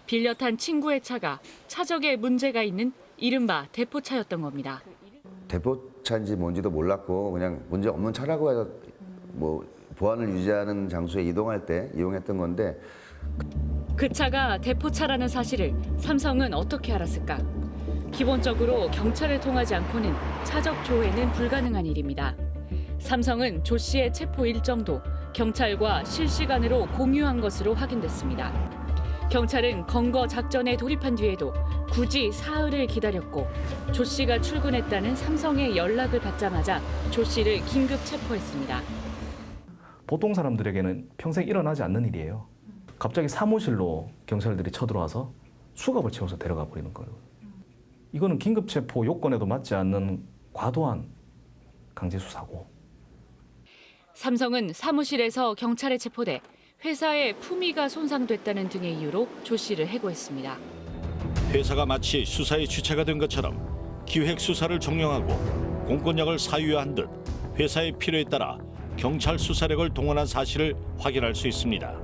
S6: 빌려 탄 친구의 차가 차적에 문제가 있는 이른바 대포차였던 겁니다.
S10: 대포차인지 뭔지도 몰랐고 그냥 문제 없는 차라고 해서 뭐 보안을 유지하는 장소에 이동할 때 이용했던 건데
S6: 그 차가 대포차라는 사실을 삼성은 어떻게 알았을까? 기본적으로 경찰을 통하지 않고는 차적 조회는 불가능한 일입니다. 삼성은 조 씨의 체포 일정도 경찰과 실시간으로 공유한 것으로 확인됐습니다. 경찰은 검거 작전에 돌입한 뒤에도 굳이 사흘을 기다렸고 조 씨가 출근했다는 삼성의 연락을 받자마자 조 씨를 긴급 체포했습니다.
S18: 보통 사람들에게는 평생 일어나지 않는 일이에요. 갑자기 사무실로 경찰들이 쳐들어와서 수갑을 채워서 데려가 버리는 거예요. 이거는 긴급 체포 요건에도 맞지 않는 과도한 강제 수사고.
S6: 삼성은 사무실에서 경찰에 체포돼 회사의 품위가 손상됐다는 등의 이유로 조 씨를 해고했습니다.
S8: 회사가 마치 수사의 주체가 된 것처럼 기획 수사를 종용하고 공권력을 사유한 듯 회사의 필요에 따라 경찰 수사력을 동원한 사실을 확인할 수 있습니다.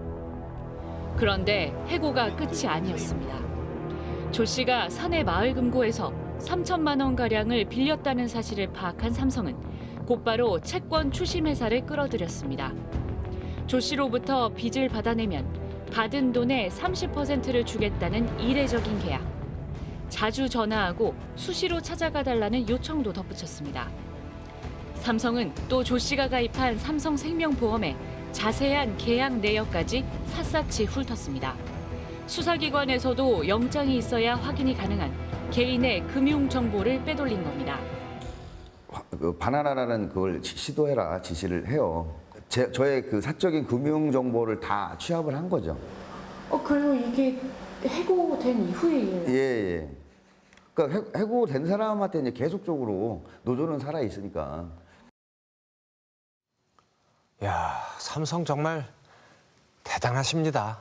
S6: 그런데 해고가 끝이 아니었습니다. 조 씨가 사내 마을금고에서 3천만 원 가량을 빌렸다는 사실을 파악한 삼성은 곧바로 채권 추심회사를 끌어들였습니다. 조 씨로부터 빚을 받아내면 받은 돈의 30%를 주겠다는 이례적인 계약. 자주 전화하고 수시로 찾아가 달라는 요청도 덧붙였습니다. 삼성은 또 조 씨가 가입한 삼성생명보험에 자세한 계약 내역까지 샅샅이 훑었습니다. 수사기관에서도 영장이 있어야 확인이 가능한 개인의 금융 정보를 빼돌린 겁니다.
S10: 바나나라는 그걸 시도해라 지시를 해요. 저의 그 사적인 금융 정보를 다 취합을 한 거죠.
S6: 그리고 이게 해고된 이후에
S10: 예. 그러니까 해고된 사람한테 이제 계속적으로 노조는 살아 있으니까.
S1: 야, 삼성 정말 대단하십니다.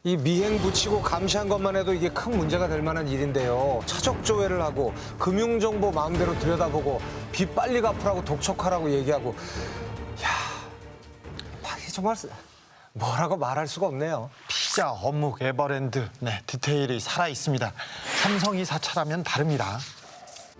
S1: 이 미행 붙이고 감시한 것만 해도 이게 큰 문제가 될 만한 일인데요. 차적 조회를 하고 금융정보 마음대로 들여다보고 빚 빨리 갚으라고 독촉하라고 얘기하고, 야, 이게 정말 뭐라고 말할 수가 없네요.
S2: 피자, 어묵, 에버랜드, 디테일이 살아 있습니다. 삼성이 사찰하면 다릅니다.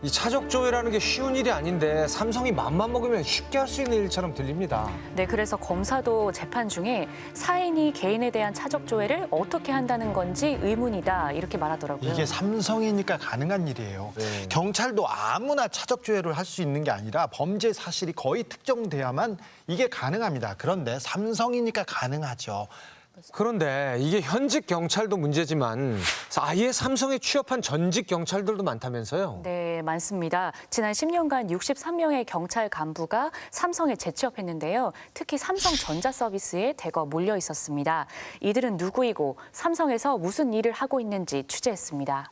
S1: 이 차적 조회라는 게 쉬운 일이 아닌데 삼성이 맘만 먹으면 쉽게 할 수 있는 일처럼 들립니다.
S25: 네, 그래서 검사도 재판 중에 사인이 개인에 대한 차적 조회를 어떻게 한다는 건지 의문이다 이렇게 말하더라고요.
S2: 이게 삼성이니까 가능한 일이에요.
S1: 네.
S2: 경찰도 아무나 차적 조회를 할 수 있는 게 아니라 범죄 사실이 거의 특정돼야만 이게 가능합니다. 그런데 삼성이니까 가능하죠.
S1: 그런데 이게 현직 경찰도 문제지만 아예 삼성에 취업한 전직 경찰들도 많다면서요?
S25: 네, 많습니다. 지난 10년간 63명의 경찰 간부가 삼성에 재취업했는데요. 특히 삼성전자 서비스에 대거 몰려 있었습니다. 이들은 누구이고 삼성에서 무슨 일을 하고 있는지 취재했습니다.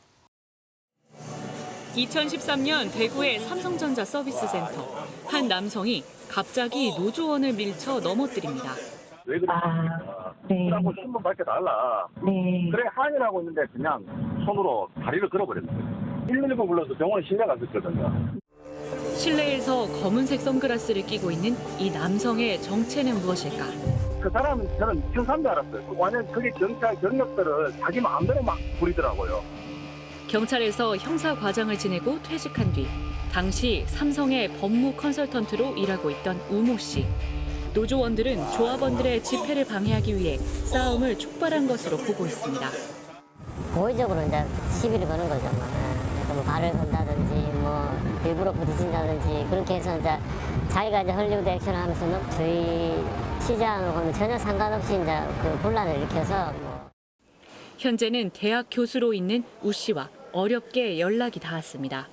S6: 2013년 대구의 삼성전자 서비스 센터. 한 남성이 갑자기 노조원을 밀쳐 넘어뜨립니다.
S26: 왜 그러십니까? 라고 신문 밝혀달라. 그래 항의하고 있는데 그냥 손으로 다리를 걸어버렸어요. 119 불러서 병원에 실려 갔었거든요.
S6: 실내에서 검은색 선글라스를 끼고 있는 이 남성의 정체는 무엇일까?
S26: 그 사람은 저는 형사인 줄 알았어요. 완전 그게 경찰 경력들을 자기 마음대로 막 부리더라고요.
S6: 경찰에서 형사 과장을 지내고 퇴직한 뒤 당시 삼성의 법무 컨설턴트로 일하고 있던 우모 씨. 노조원들은 조합원들의 집회를 방해하기 위해 싸움을 촉발한 것으로 보고 있습니다.
S5: 고의적으로 이제 시비를 거는 거죠. 뭐 발을 건다든지 뭐 일부러 부딪힌다든지 그렇게 해서 이제 자기가 이제 헐리우드 액션을 하면서 저희 시장하고는 전혀 상관없이 이제 그 혼란을 일으켜서
S6: 현재는 대학 교수로 있는 우 씨와 어렵게 연락이 닿았습니다.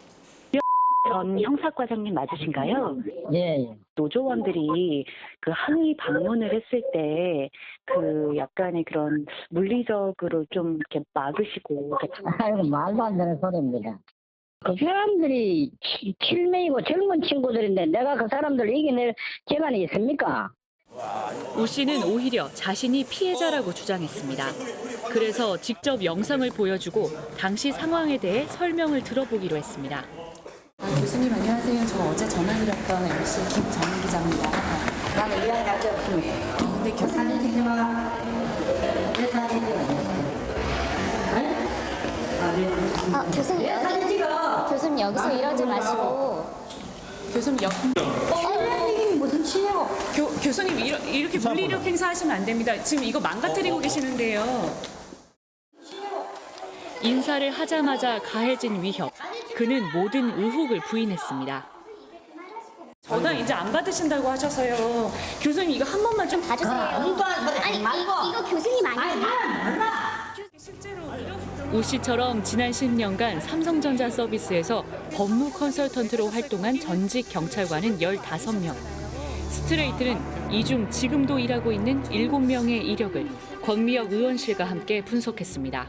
S12: 전 형사과장님 맞으신가요?
S5: 예.
S12: 노조원들이 그 항의 방문을 했을 때 그 약간의 그런 물리적으로 좀 이렇게 막으시고.
S5: 아이고 말도 안 되는 소리입니다. 그 사람들이 킬메이고 젊은 친구들인데 내가 그 사람들을 이겨낼 재간이 있습니까?
S6: 우 씨는 오히려 자신이 피해자라고 주장했습니다. 그래서 직접 영상을 보여주고 당시 상황에 대해 설명을 들어보기로 했습니다.
S19: 교수님 안녕하세요. 저 어제 전화드렸던 MC 김정은 기자입니다.
S5: 나는 이해할 수 없습니다.
S19: 근데 교수님
S5: 교수님 여기서 이러지 마시고.
S6: 교수님
S5: 무슨 치냐고.
S6: 교수님 이렇게 물리력 행사하시면 안 됩니다. 지금 이거 망가뜨리고 계시는데요. 인사를 하자마자 가해진 위협. 그는 모든 의혹을 부인했습니다. 전화 이제 안 받으신다고 하셔서요. 교수님 이거 한 번만 좀 봐주세요.
S5: 아니 이거 교수님 아니에요?
S6: 우 씨처럼 지난 10년간 삼성전자 서비스에서 법무 컨설턴트로 활동한 전직 경찰관은 15명. 스트레이트는 이 중 지금도 일하고 있는 7명의 이력을 권미혁 의원실과 함께 분석했습니다.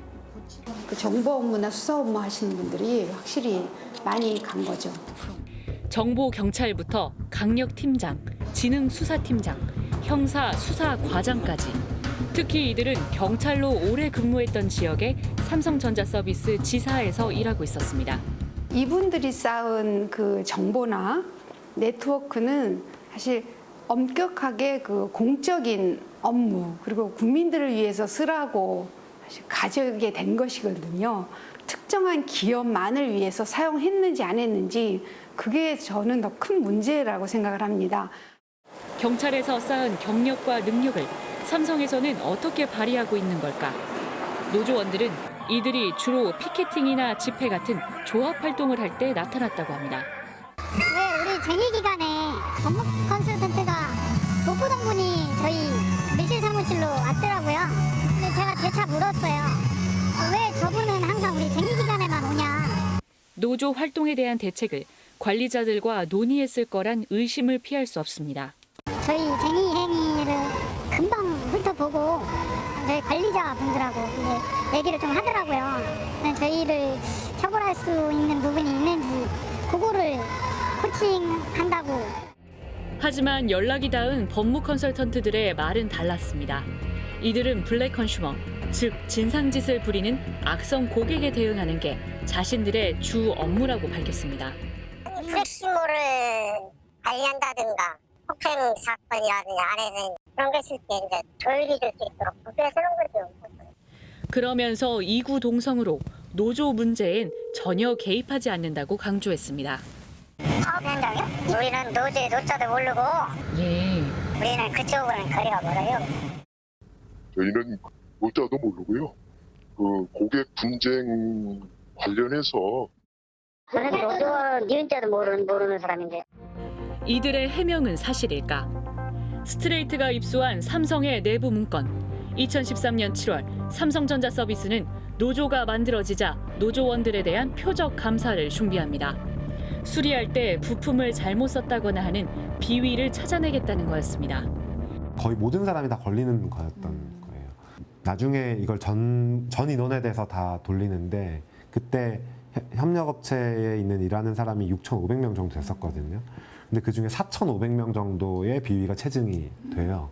S20: 그 정보 업무나 수사 업무 하시는 분들이 확실히 많이 간 거죠.
S6: 정보경찰부터 강력팀장, 지능수사팀장, 형사수사과장까지. 특히 이들은 경찰로 오래 근무했던 지역의 삼성전자 서비스 지사에서 일하고 있었습니다.
S20: 이분들이 쌓은 그 정보나 네트워크는 사실 엄격하게 그 공적인 업무 그리고 국민들을 위해서 쓰라고 사실 가져게 된 것이거든요. 특정한 기업만을 위해서 사용했는지 안 했는지 그게 저는 더 큰 문제라고 생각을 합니다.
S6: 경찰에서 쌓은 경력과 능력을 삼성에서는 어떻게 발휘하고 있는 걸까? 노조원들은 이들이 주로 피켓팅이나 집회 같은 조합 활동을 할 때 나타났다고 합니다.
S13: 왜 우리 쟁의기간에 법무 컨설턴트가 못 보던 분이 저희 매실 사무실로 왔더라고요. 근데 제가 재차 물었어요. 왜 저분은 항상 우리 쟁의기간에만 오냐.
S6: 노조 활동에 대한 대책을 관리자들과 논의했을 거란 의심을 피할 수 없습니다.
S13: 저희 쟁의 행위를 금방 훑어보고 저희 관리자분들하고 이제 얘기를 좀 하더라고요. 저희를 처벌할 수 있는 부분이 있는지 그거를 코칭한다고.
S6: 하지만 연락이 닿은 법무 컨설턴트들의 말은 달랐습니다. 이들은 블랙 컨슈머, 즉 진상짓을 부리는 악성 고객에 대응하는 게 자신들의 주 업무라고 밝혔습니다.
S13: 플렉시몰을 관리한다든가 폭행 사건이라든지 안에서 그런 게 있을 때 이제 조율이 될 수 있도록 그게 새로운 거죠.
S6: 그러면서 이구동성으로 노조 문제엔 전혀 개입하지 않는다고 강조했습니다.
S13: 사업 현장이요? 우리는 노조의 노자도 모르고 우리는 그쪽으로는 거리가 멀어요.
S21: 저희는 노자도 모르고요. 그 고객 분쟁 관련해서
S13: 저는 노조원 이름자도 모르는 사람인데.
S6: 이들의 해명은 사실일까? 스트레이트가 입수한 삼성의 내부 문건. 2013년 7월 삼성전자 서비스는 노조가 만들어지자 노조원들에 대한 표적 감사를 준비합니다. 수리할 때 부품을 잘못 썼다거나 하는 비위를 찾아내겠다는 거였습니다.
S22: 거의 모든 사람이 다 걸리는 거였던 거예요. 나중에 이걸 전 인원에 대해서 다 돌리는데 그때 협력업체에 있는 일하는 사람이 6,500명 정도 됐었거든요. 근데 그중에 4,500명 정도의 비위가 체증이 돼요.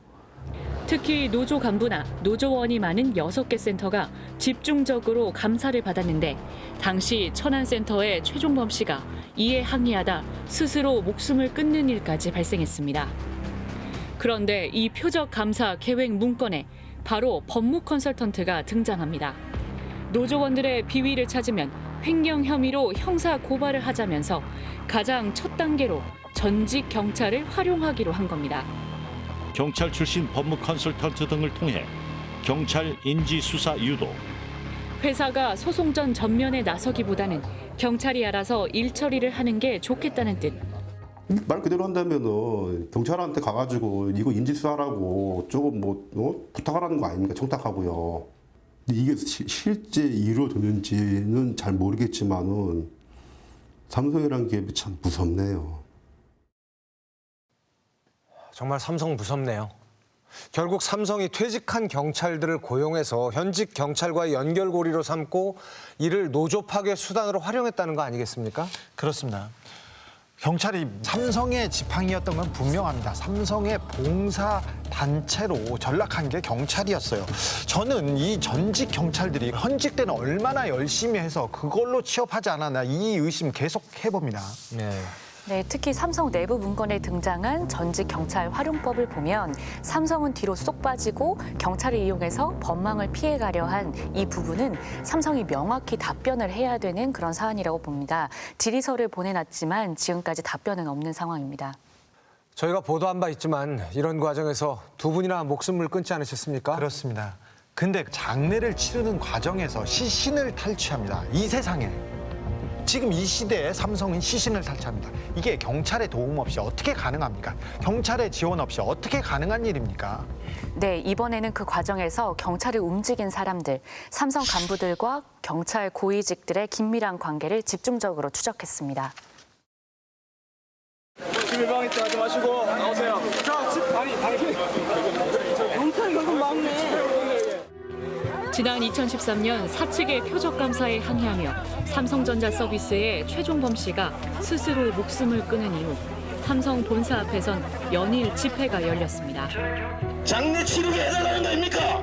S6: 특히 노조 간부나 노조원이 많은 6개 센터가 집중적으로 감사를 받았는데 당시 천안센터의 최종범 씨가 이에 항의하다 스스로 목숨을 끊는 일까지 발생했습니다. 그런데 이 표적 감사 계획 문건에 바로 법무 컨설턴트가 등장합니다. 노조원들의 비위를 찾으면 횡령 혐의로 형사 고발을 하자면서 가장 첫 단계로 전직 경찰을 활용하기로 한 겁니다.
S8: 경찰 출신 법무 컨설턴트 등을 통해 경찰 인지 수사 유도,
S6: 회사가 소송전 전면에 나서기보다는 경찰이 알아서 일 처리를 하는 게 좋겠다는 뜻.
S4: 말 그대로 한다면은 경찰한테 가가지고 이거 인질수사라고 조금 부탁하라는 거 아닙니까? 청탁하고요. 근데 이게 실제 이루어졌는지는 잘 모르겠지만은 삼성이라는 기업이 참 무섭네요.
S1: 정말 삼성 무섭네요. 결국 삼성이 퇴직한 경찰들을 고용해서 현직 경찰과의 연결고리로 삼고 이를 노조 파괴 수단으로 활용했다는 거 아니겠습니까?
S2: 그렇습니다. 경찰이 삼성의 지팡이였던 건 분명합니다. 삼성의 봉사 단체로 전락한 게 경찰이었어요. 저는 이 전직 경찰들이 현직 때는 얼마나 열심히 해서 그걸로 취업하지 않았나 이 의심 계속 해봅니다.
S25: 네, 특히 삼성 내부 문건에 등장한 전직 경찰 활용법을 보면 삼성은 뒤로 쏙 빠지고 경찰을 이용해서 법망을 피해가려 한 이 부분은 삼성이 명확히 답변을 해야 되는 그런 사안이라고 봅니다. 질의서를 보내놨지만 지금까지 답변은 없는 상황입니다.
S1: 저희가 보도한 바 있지만 이런 과정에서 두 분이나 목숨을 끊지 않으셨습니까?
S2: 그렇습니다. 근데 장례를 치르는 과정에서 시신을 탈취합니다. 이 세상에. 지금 이 시대에 삼성은 시신을 탈취합니다. 이게 경찰의 도움 없이 어떻게 가능합니까? 경찰의 지원 없이 어떻게 가능한 일입니까?
S25: 네, 이번에는 그 과정에서 경찰을 움직인 사람들, 삼성 간부들과 경찰 고위직들의 긴밀한 관계를 집중적으로 추적했습니다.
S7: 집 일방에 하지 마시고 나오세요. 자, 집 아니 경찰 결국 막네.
S6: 지난 2013년 사측의 표적 감사에 항의하며 삼성전자 서비스의 최종범 씨가 스스로 목숨을 끊은 이후 삼성 본사 앞에선 연일 집회가 열렸습니다.
S7: 장례 치르게 해달라는 거 아닙니까?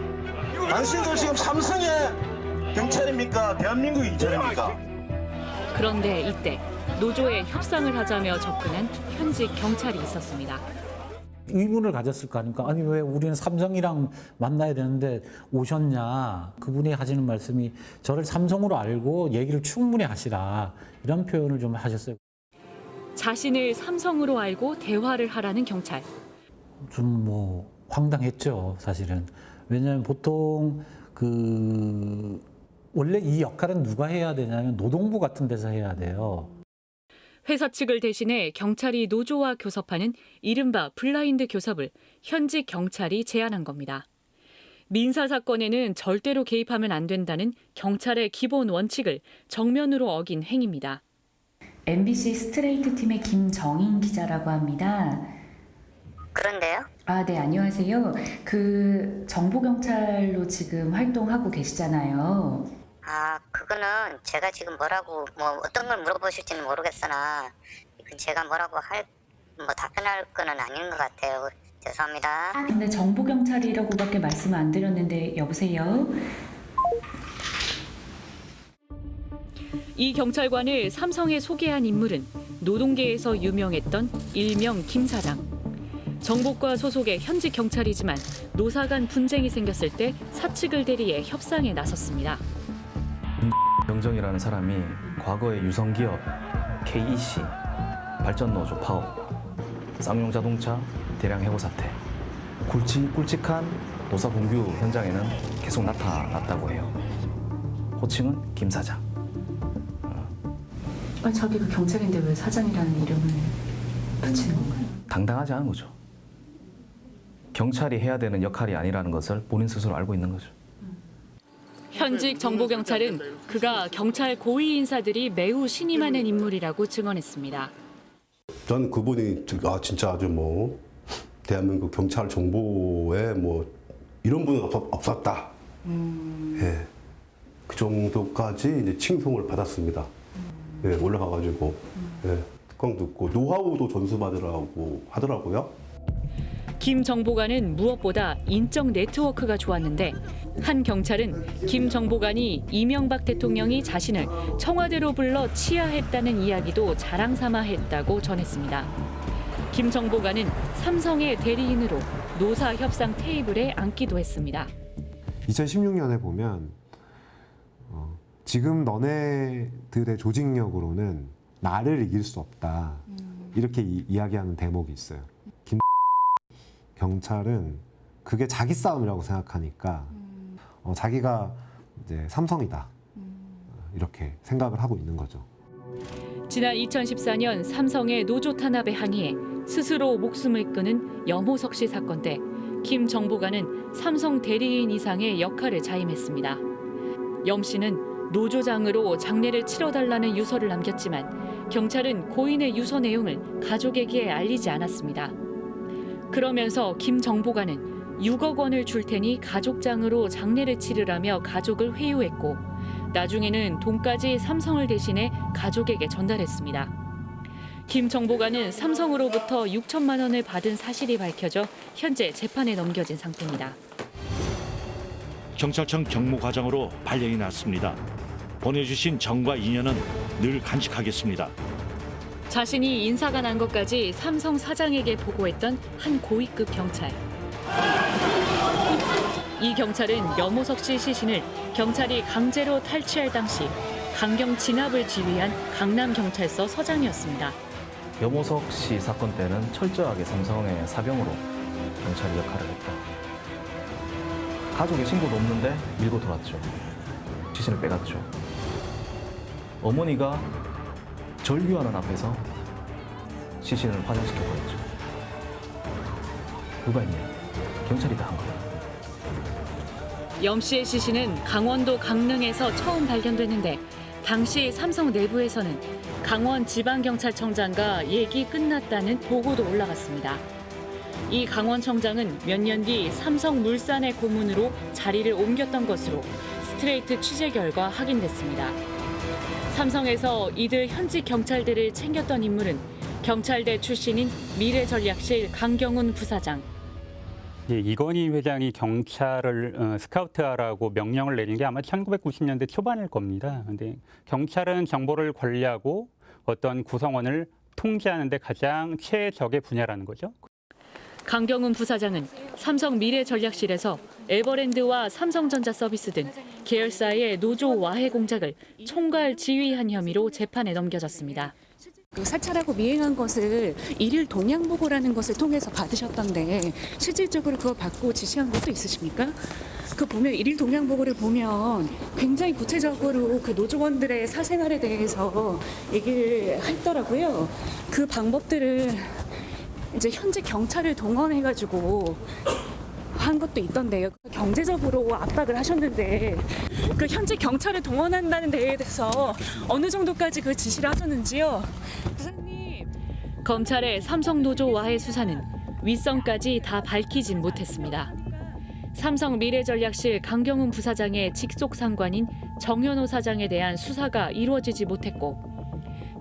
S7: 당신들 지금 삼성의 경찰입니까? 대한민국의 경찰입니까?
S6: 그런데 이때 노조에 협상을 하자며 접근한 현직 경찰이 있었습니다.
S9: 의문을 가졌을 거 아닙니까? 아니 왜 우리는 삼성이랑 만나야 되는데 오셨냐? 그분이 하시는 말씀이 저를 삼성으로 알고 얘기를 충분히 하시라 이런 표현을 좀 하셨어요.
S6: 자신을 삼성으로 알고 대화를 하라는 경찰.
S9: 좀 황당했죠, 사실은. 왜냐하면 보통 원래 이 역할은 누가 해야 되냐면 노동부 같은 데서 해야 돼요.
S6: 회사 측을 대신해 경찰이 노조와 교섭하는 이른바 블라인드 교섭을 현직 경찰이 제안한 겁니다. 민사 사건에는 절대로 개입하면 안 된다는 경찰의 기본 원칙을 정면으로 어긴 행위입니다.
S19: MBC 스트레이트 팀의 김정인 기자라고 합니다.
S5: 그런데요?
S19: 네, 안녕하세요. 그 정보경찰로 지금 활동하고 계시잖아요.
S5: 그거는 제가 지금 뭐라고 어떤 걸 물어보실지는 모르겠으나 제가 뭐라고 답변할 거는 아닌 것 같아요. 죄송합니다.
S19: 근데 정보경찰이라고밖에 말씀 안 드렸는데 여보세요?
S6: 이 경찰관을 삼성에 소개한 인물은 노동계에서 유명했던 일명 김 사장. 정보과 소속의 현직 경찰이지만 노사 간 분쟁이 생겼을 때 사측을 대리해 협상에 나섰습니다.
S18: 경정이라는 사람이 과거의 유성기업 KEC, 발전노조 파업, 쌍용자동차 대량 해고 사태, 굵직굵직한 노사 공규 현장에는 계속 나타났다고 해요. 호칭은 김 사장.
S19: 자기가 경찰인데 왜 사장이라는 이름을 붙이는 건가요?
S18: 당당하지 않은 거죠. 경찰이 해야 되는 역할이 아니라는 것을 본인 스스로 알고 있는 거죠.
S6: 현직 정보경찰은 그가 경찰 고위 인사들이 매우 신임하는 인물이라고 증언했습니다.
S4: 전 그분이 진짜 아주 대한민국 경찰 정보에 이런 분은 없었다. 예, 그 정도까지 이제 칭송을 받았습니다. 예, 올라가가지고 특강 듣고 노하우도 전수받으라고 하더라고요.
S6: 김 정보관은 무엇보다 인적 네트워크가 좋았는데 한 경찰은 김 정보관이 이명박 대통령이 자신을 청와대로 불러 치하했다는 이야기도 자랑삼아 했다고 전했습니다. 김 정보관은 삼성의 대리인으로 노사 협상 테이블에 앉기도 했습니다.
S22: 2016년에 보면 지금 너네들의 조직력으로는 나를 이길 수 없다. 이렇게 이야기하는 대목이 있어요. 김 경찰은 그게 자기 싸움이라고 생각하니까 자기가 이제 삼성이다. 이렇게 생각을 하고 있는 거죠.
S6: 지난 2014년 삼성의 노조 탄압에 항의해 스스로 목숨을 끊은 염호석 씨 사건 때 김 정보관은 삼성 대리인 이상의 역할을 자임했습니다. 염 씨는 노조장으로 장례를 치러달라는 유서를 남겼지만 경찰은 고인의 유서 내용을 가족에게 알리지 않았습니다. 그러면서 김 정보관은 6억 원을 줄 테니 가족장으로 장례를 치르라며 가족을 회유했고 나중에는 돈까지 삼성을 대신해 가족에게 전달했습니다. 김 정보관은 삼성으로부터 6천만 원을 받은 사실이 밝혀져 현재 재판에 넘겨진 상태입니다.
S8: 경찰청 경무과장으로 발령이 났습니다. 보내주신 정과 인연은 늘 간직하겠습니다.
S6: 자신이 인사가 난 것까지 삼성 사장에게 보고했던 한 고위급 경찰. 이 경찰은 염호석 씨 시신을 경찰이 강제로 탈취할 당시 강경 진압을 지휘한 강남경찰서 서장이었습니다.
S18: 염호석 씨 사건 때는 철저하게 삼성의 사병으로 경찰이 역할을 했다. 가족의 신고도 없는데 밀고 돌았죠. 시신을 빼갔죠. 어머니가 절규하는 앞에서 시신을 화장시켜버렸죠. 누가 했냐? 경찰이 다 한 거야.
S6: 염 씨의 시신은 강원도 강릉에서 처음 발견됐는데 당시 삼성 내부에서는 강원 지방경찰청장과 얘기 끝났다는 보고도 올라갔습니다. 이 강원청장은 몇 년 뒤 삼성물산의 고문으로 자리를 옮겼던 것으로 스트레이트 취재 결과 확인됐습니다. 삼성에서 이들 현직 경찰들을 챙겼던 인물은 경찰대 출신인 미래전략실 강경훈 부사장.
S3: 이건희 회장이 경찰을 스카우트하라고 명령을 내린 게 아마 1990년대 초반일 겁니다. 근데 경찰은 정보를 관리하고 어떤 구성원을 통제하는 데 가장 최적의 분야라는 거죠.
S6: 강경훈 부사장은 삼성 미래전략실에서 에버랜드와 삼성전자 서비스 등 계열사의 노조 와해 공작을 총괄 지휘한 혐의로 재판에 넘겨졌습니다.
S19: 사찰하고 미행한 것을 일일 동향 보고라는 것을 통해서 받으셨던데 실질적으로 그거 받고 지시한 것도 있으십니까? 그 보면 일일 동향 보고를 보면 굉장히 구체적으로 그 노조원들의 사생활에 대해서 얘기를 했더라고요. 그 방법들을 이제 현재 경찰을 동원해가지고 한 것도 있던데요. 경제적으로 압박을 하셨는데 그 현재 경찰을 동원한다는 데에 대해서 어느 정도까지 그 지시를 하셨는지요? 부사님.
S6: 검찰의 삼성 노조 와해 수사는 윗선까지 다 밝히진 못했습니다. 삼성 미래전략실 강경훈 부사장의 직속 상관인 정현호 사장에 대한 수사가 이루어지지 못했고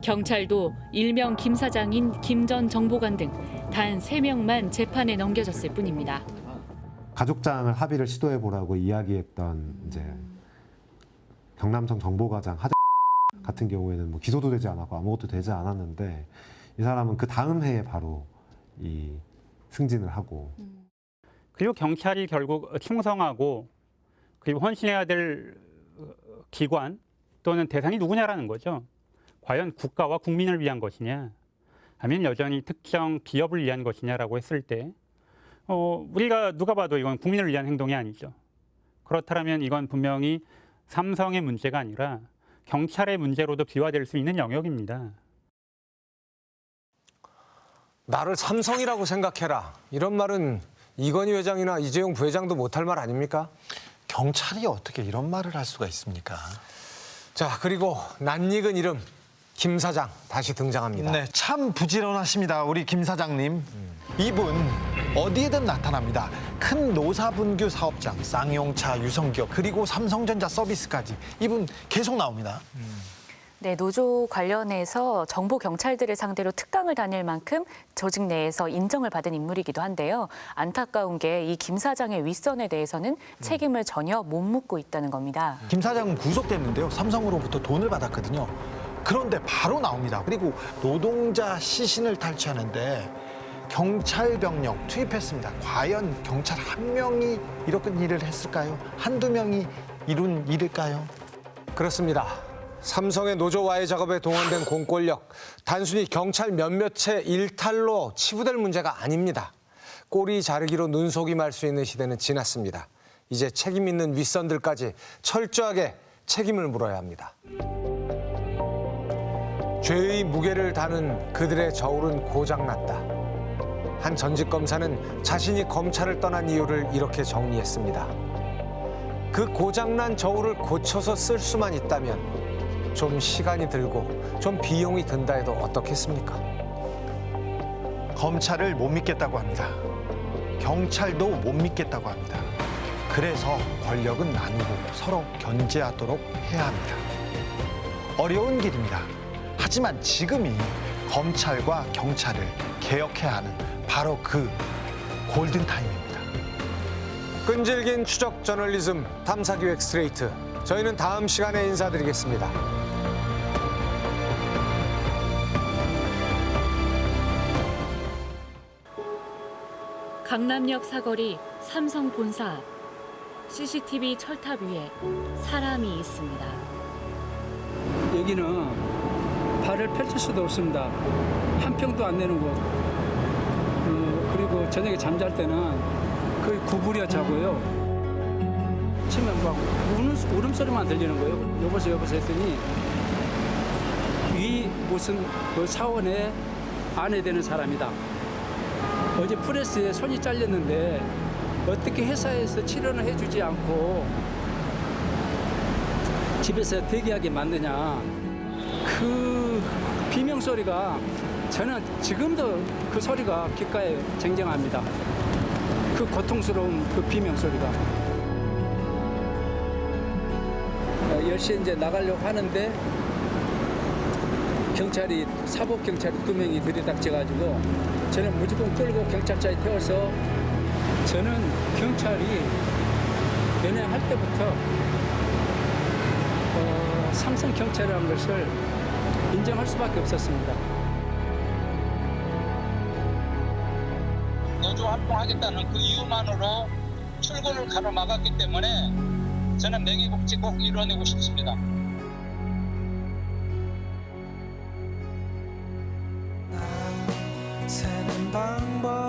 S6: 경찰도 일명 김 사장인 김 전 정보관 등 단 3명만 재판에 넘겨졌을 뿐입니다.
S22: 가족장을 합의를 시도해 보라고 이야기했던 이제 경남청 정보과장 하재 같은 경우에는 뭐 기소도 되지 않았고 아무것도 되지 않았는데 이 사람은 그 다음 해에 바로 이 승진을 하고
S3: 그리고 경찰이 결국 충성하고 그리고 헌신해야 될 기관 또는 대상이 누구냐라는 거죠. 과연 국가와 국민을 위한 것이냐 아니면 여전히 특정 기업을 위한 것이냐라고 했을 때 우리가 누가 봐도 이건 국민을 위한 행동이 아니죠. 그렇다면 이건 분명히 삼성의 문제가 아니라 경찰의 문제로도 비화될 수 있는 영역입니다.
S1: 나를 삼성이라고 생각해라. 이런 말은 이건희 회장이나 이재용 부회장도 못할 말 아닙니까?
S2: 경찰이 어떻게 이런 말을 할 수가 있습니까?
S1: 자, 그리고 낯익은 이름 김 사장 다시 등장합니다.
S2: 네, 참 부지런하십니다, 우리 김 사장님. 이분 어디에든 나타납니다. 큰 노사분규 사업장, 쌍용차, 유성기업, 그리고 삼성전자 서비스까지 이분 계속 나옵니다.
S25: 네, 노조 관련해서 정보 경찰들을 상대로 특강을 다닐 만큼 조직 내에서 인정을 받은 인물이기도 한데요. 안타까운 게 이 김 사장의 윗선에 대해서는 책임을 전혀 못 묻고 있다는 겁니다.
S2: 김 사장은 구속됐는데요. 삼성으로부터 돈을 받았거든요. 그런데 바로 나옵니다. 그리고 노동자 시신을 탈취하는데 경찰 병력 투입했습니다. 과연 경찰 한 명이 이런 일을 했을까요? 한두 명이 이룬 일일까요?
S1: 그렇습니다. 삼성의 노조 와해 작업에 동원된 공권력, 단순히 경찰 몇몇의 일탈로 치부될 문제가 아닙니다. 꼬리 자르기로 눈속임할 수 있는 시대는 지났습니다. 이제 책임 있는 윗선들까지 철저하게 책임을 물어야 합니다. 죄의 무게를 다는 그들의 저울은 고장났다. 한 전직 검사는 자신이 검찰을 떠난 이유를 이렇게 정리했습니다. 그 고장난 저울을 고쳐서 쓸 수만 있다면 좀 시간이 들고 좀 비용이 든다 해도 어떻겠습니까?
S2: 검찰을 못 믿겠다고 합니다. 경찰도 못 믿겠다고 합니다. 그래서 권력은 나누고 서로 견제하도록 해야 합니다. 어려운 길입니다. 하지만 지금이 검찰과 경찰을 개혁해야 하는 바로 그 골든타임입니다.
S1: 끈질긴 추적 저널리즘 탐사기획 스트레이트. 저희는 다음 시간에 인사드리겠습니다.
S6: 강남역 사거리 삼성 본사 앞 CCTV 철탑 위에 사람이 있습니다.
S11: 여기는 발을 펼칠 수도 없습니다. 한 평도 안 내는 곳. 그리고 저녁에 잠잘 때는 거의 구부려 자고요. 치면 막 울음소리만 들리는 거예요. 여보세요 했더니 이 무슨 그 사원의 아내 되는 사람이다. 어제 프레스에 손이 잘렸는데 어떻게 회사에서 치료는 해주지 않고 집에서 대기하게 만드냐. 그 비명소리가 저는 지금도 그 소리가 귓가에 쟁쟁합니다. 그 고통스러운 그 비명소리가. 10시에 이제 나가려고 하는데 경찰이 사법경찰이 2명이 들이닥쳐가지고 저는 무조건 끌고 경찰차에 태워서 저는 경찰이 연애할 때부터 삼성경찰이라는 것을 인정할 수밖에 없었습니다.
S14: 노조 활동하겠다는 그 이유만으로 출근을 가로막았기 때문에 저는 명예복지 꼭 이뤄내고 싶습니다.
S15: 사는 방법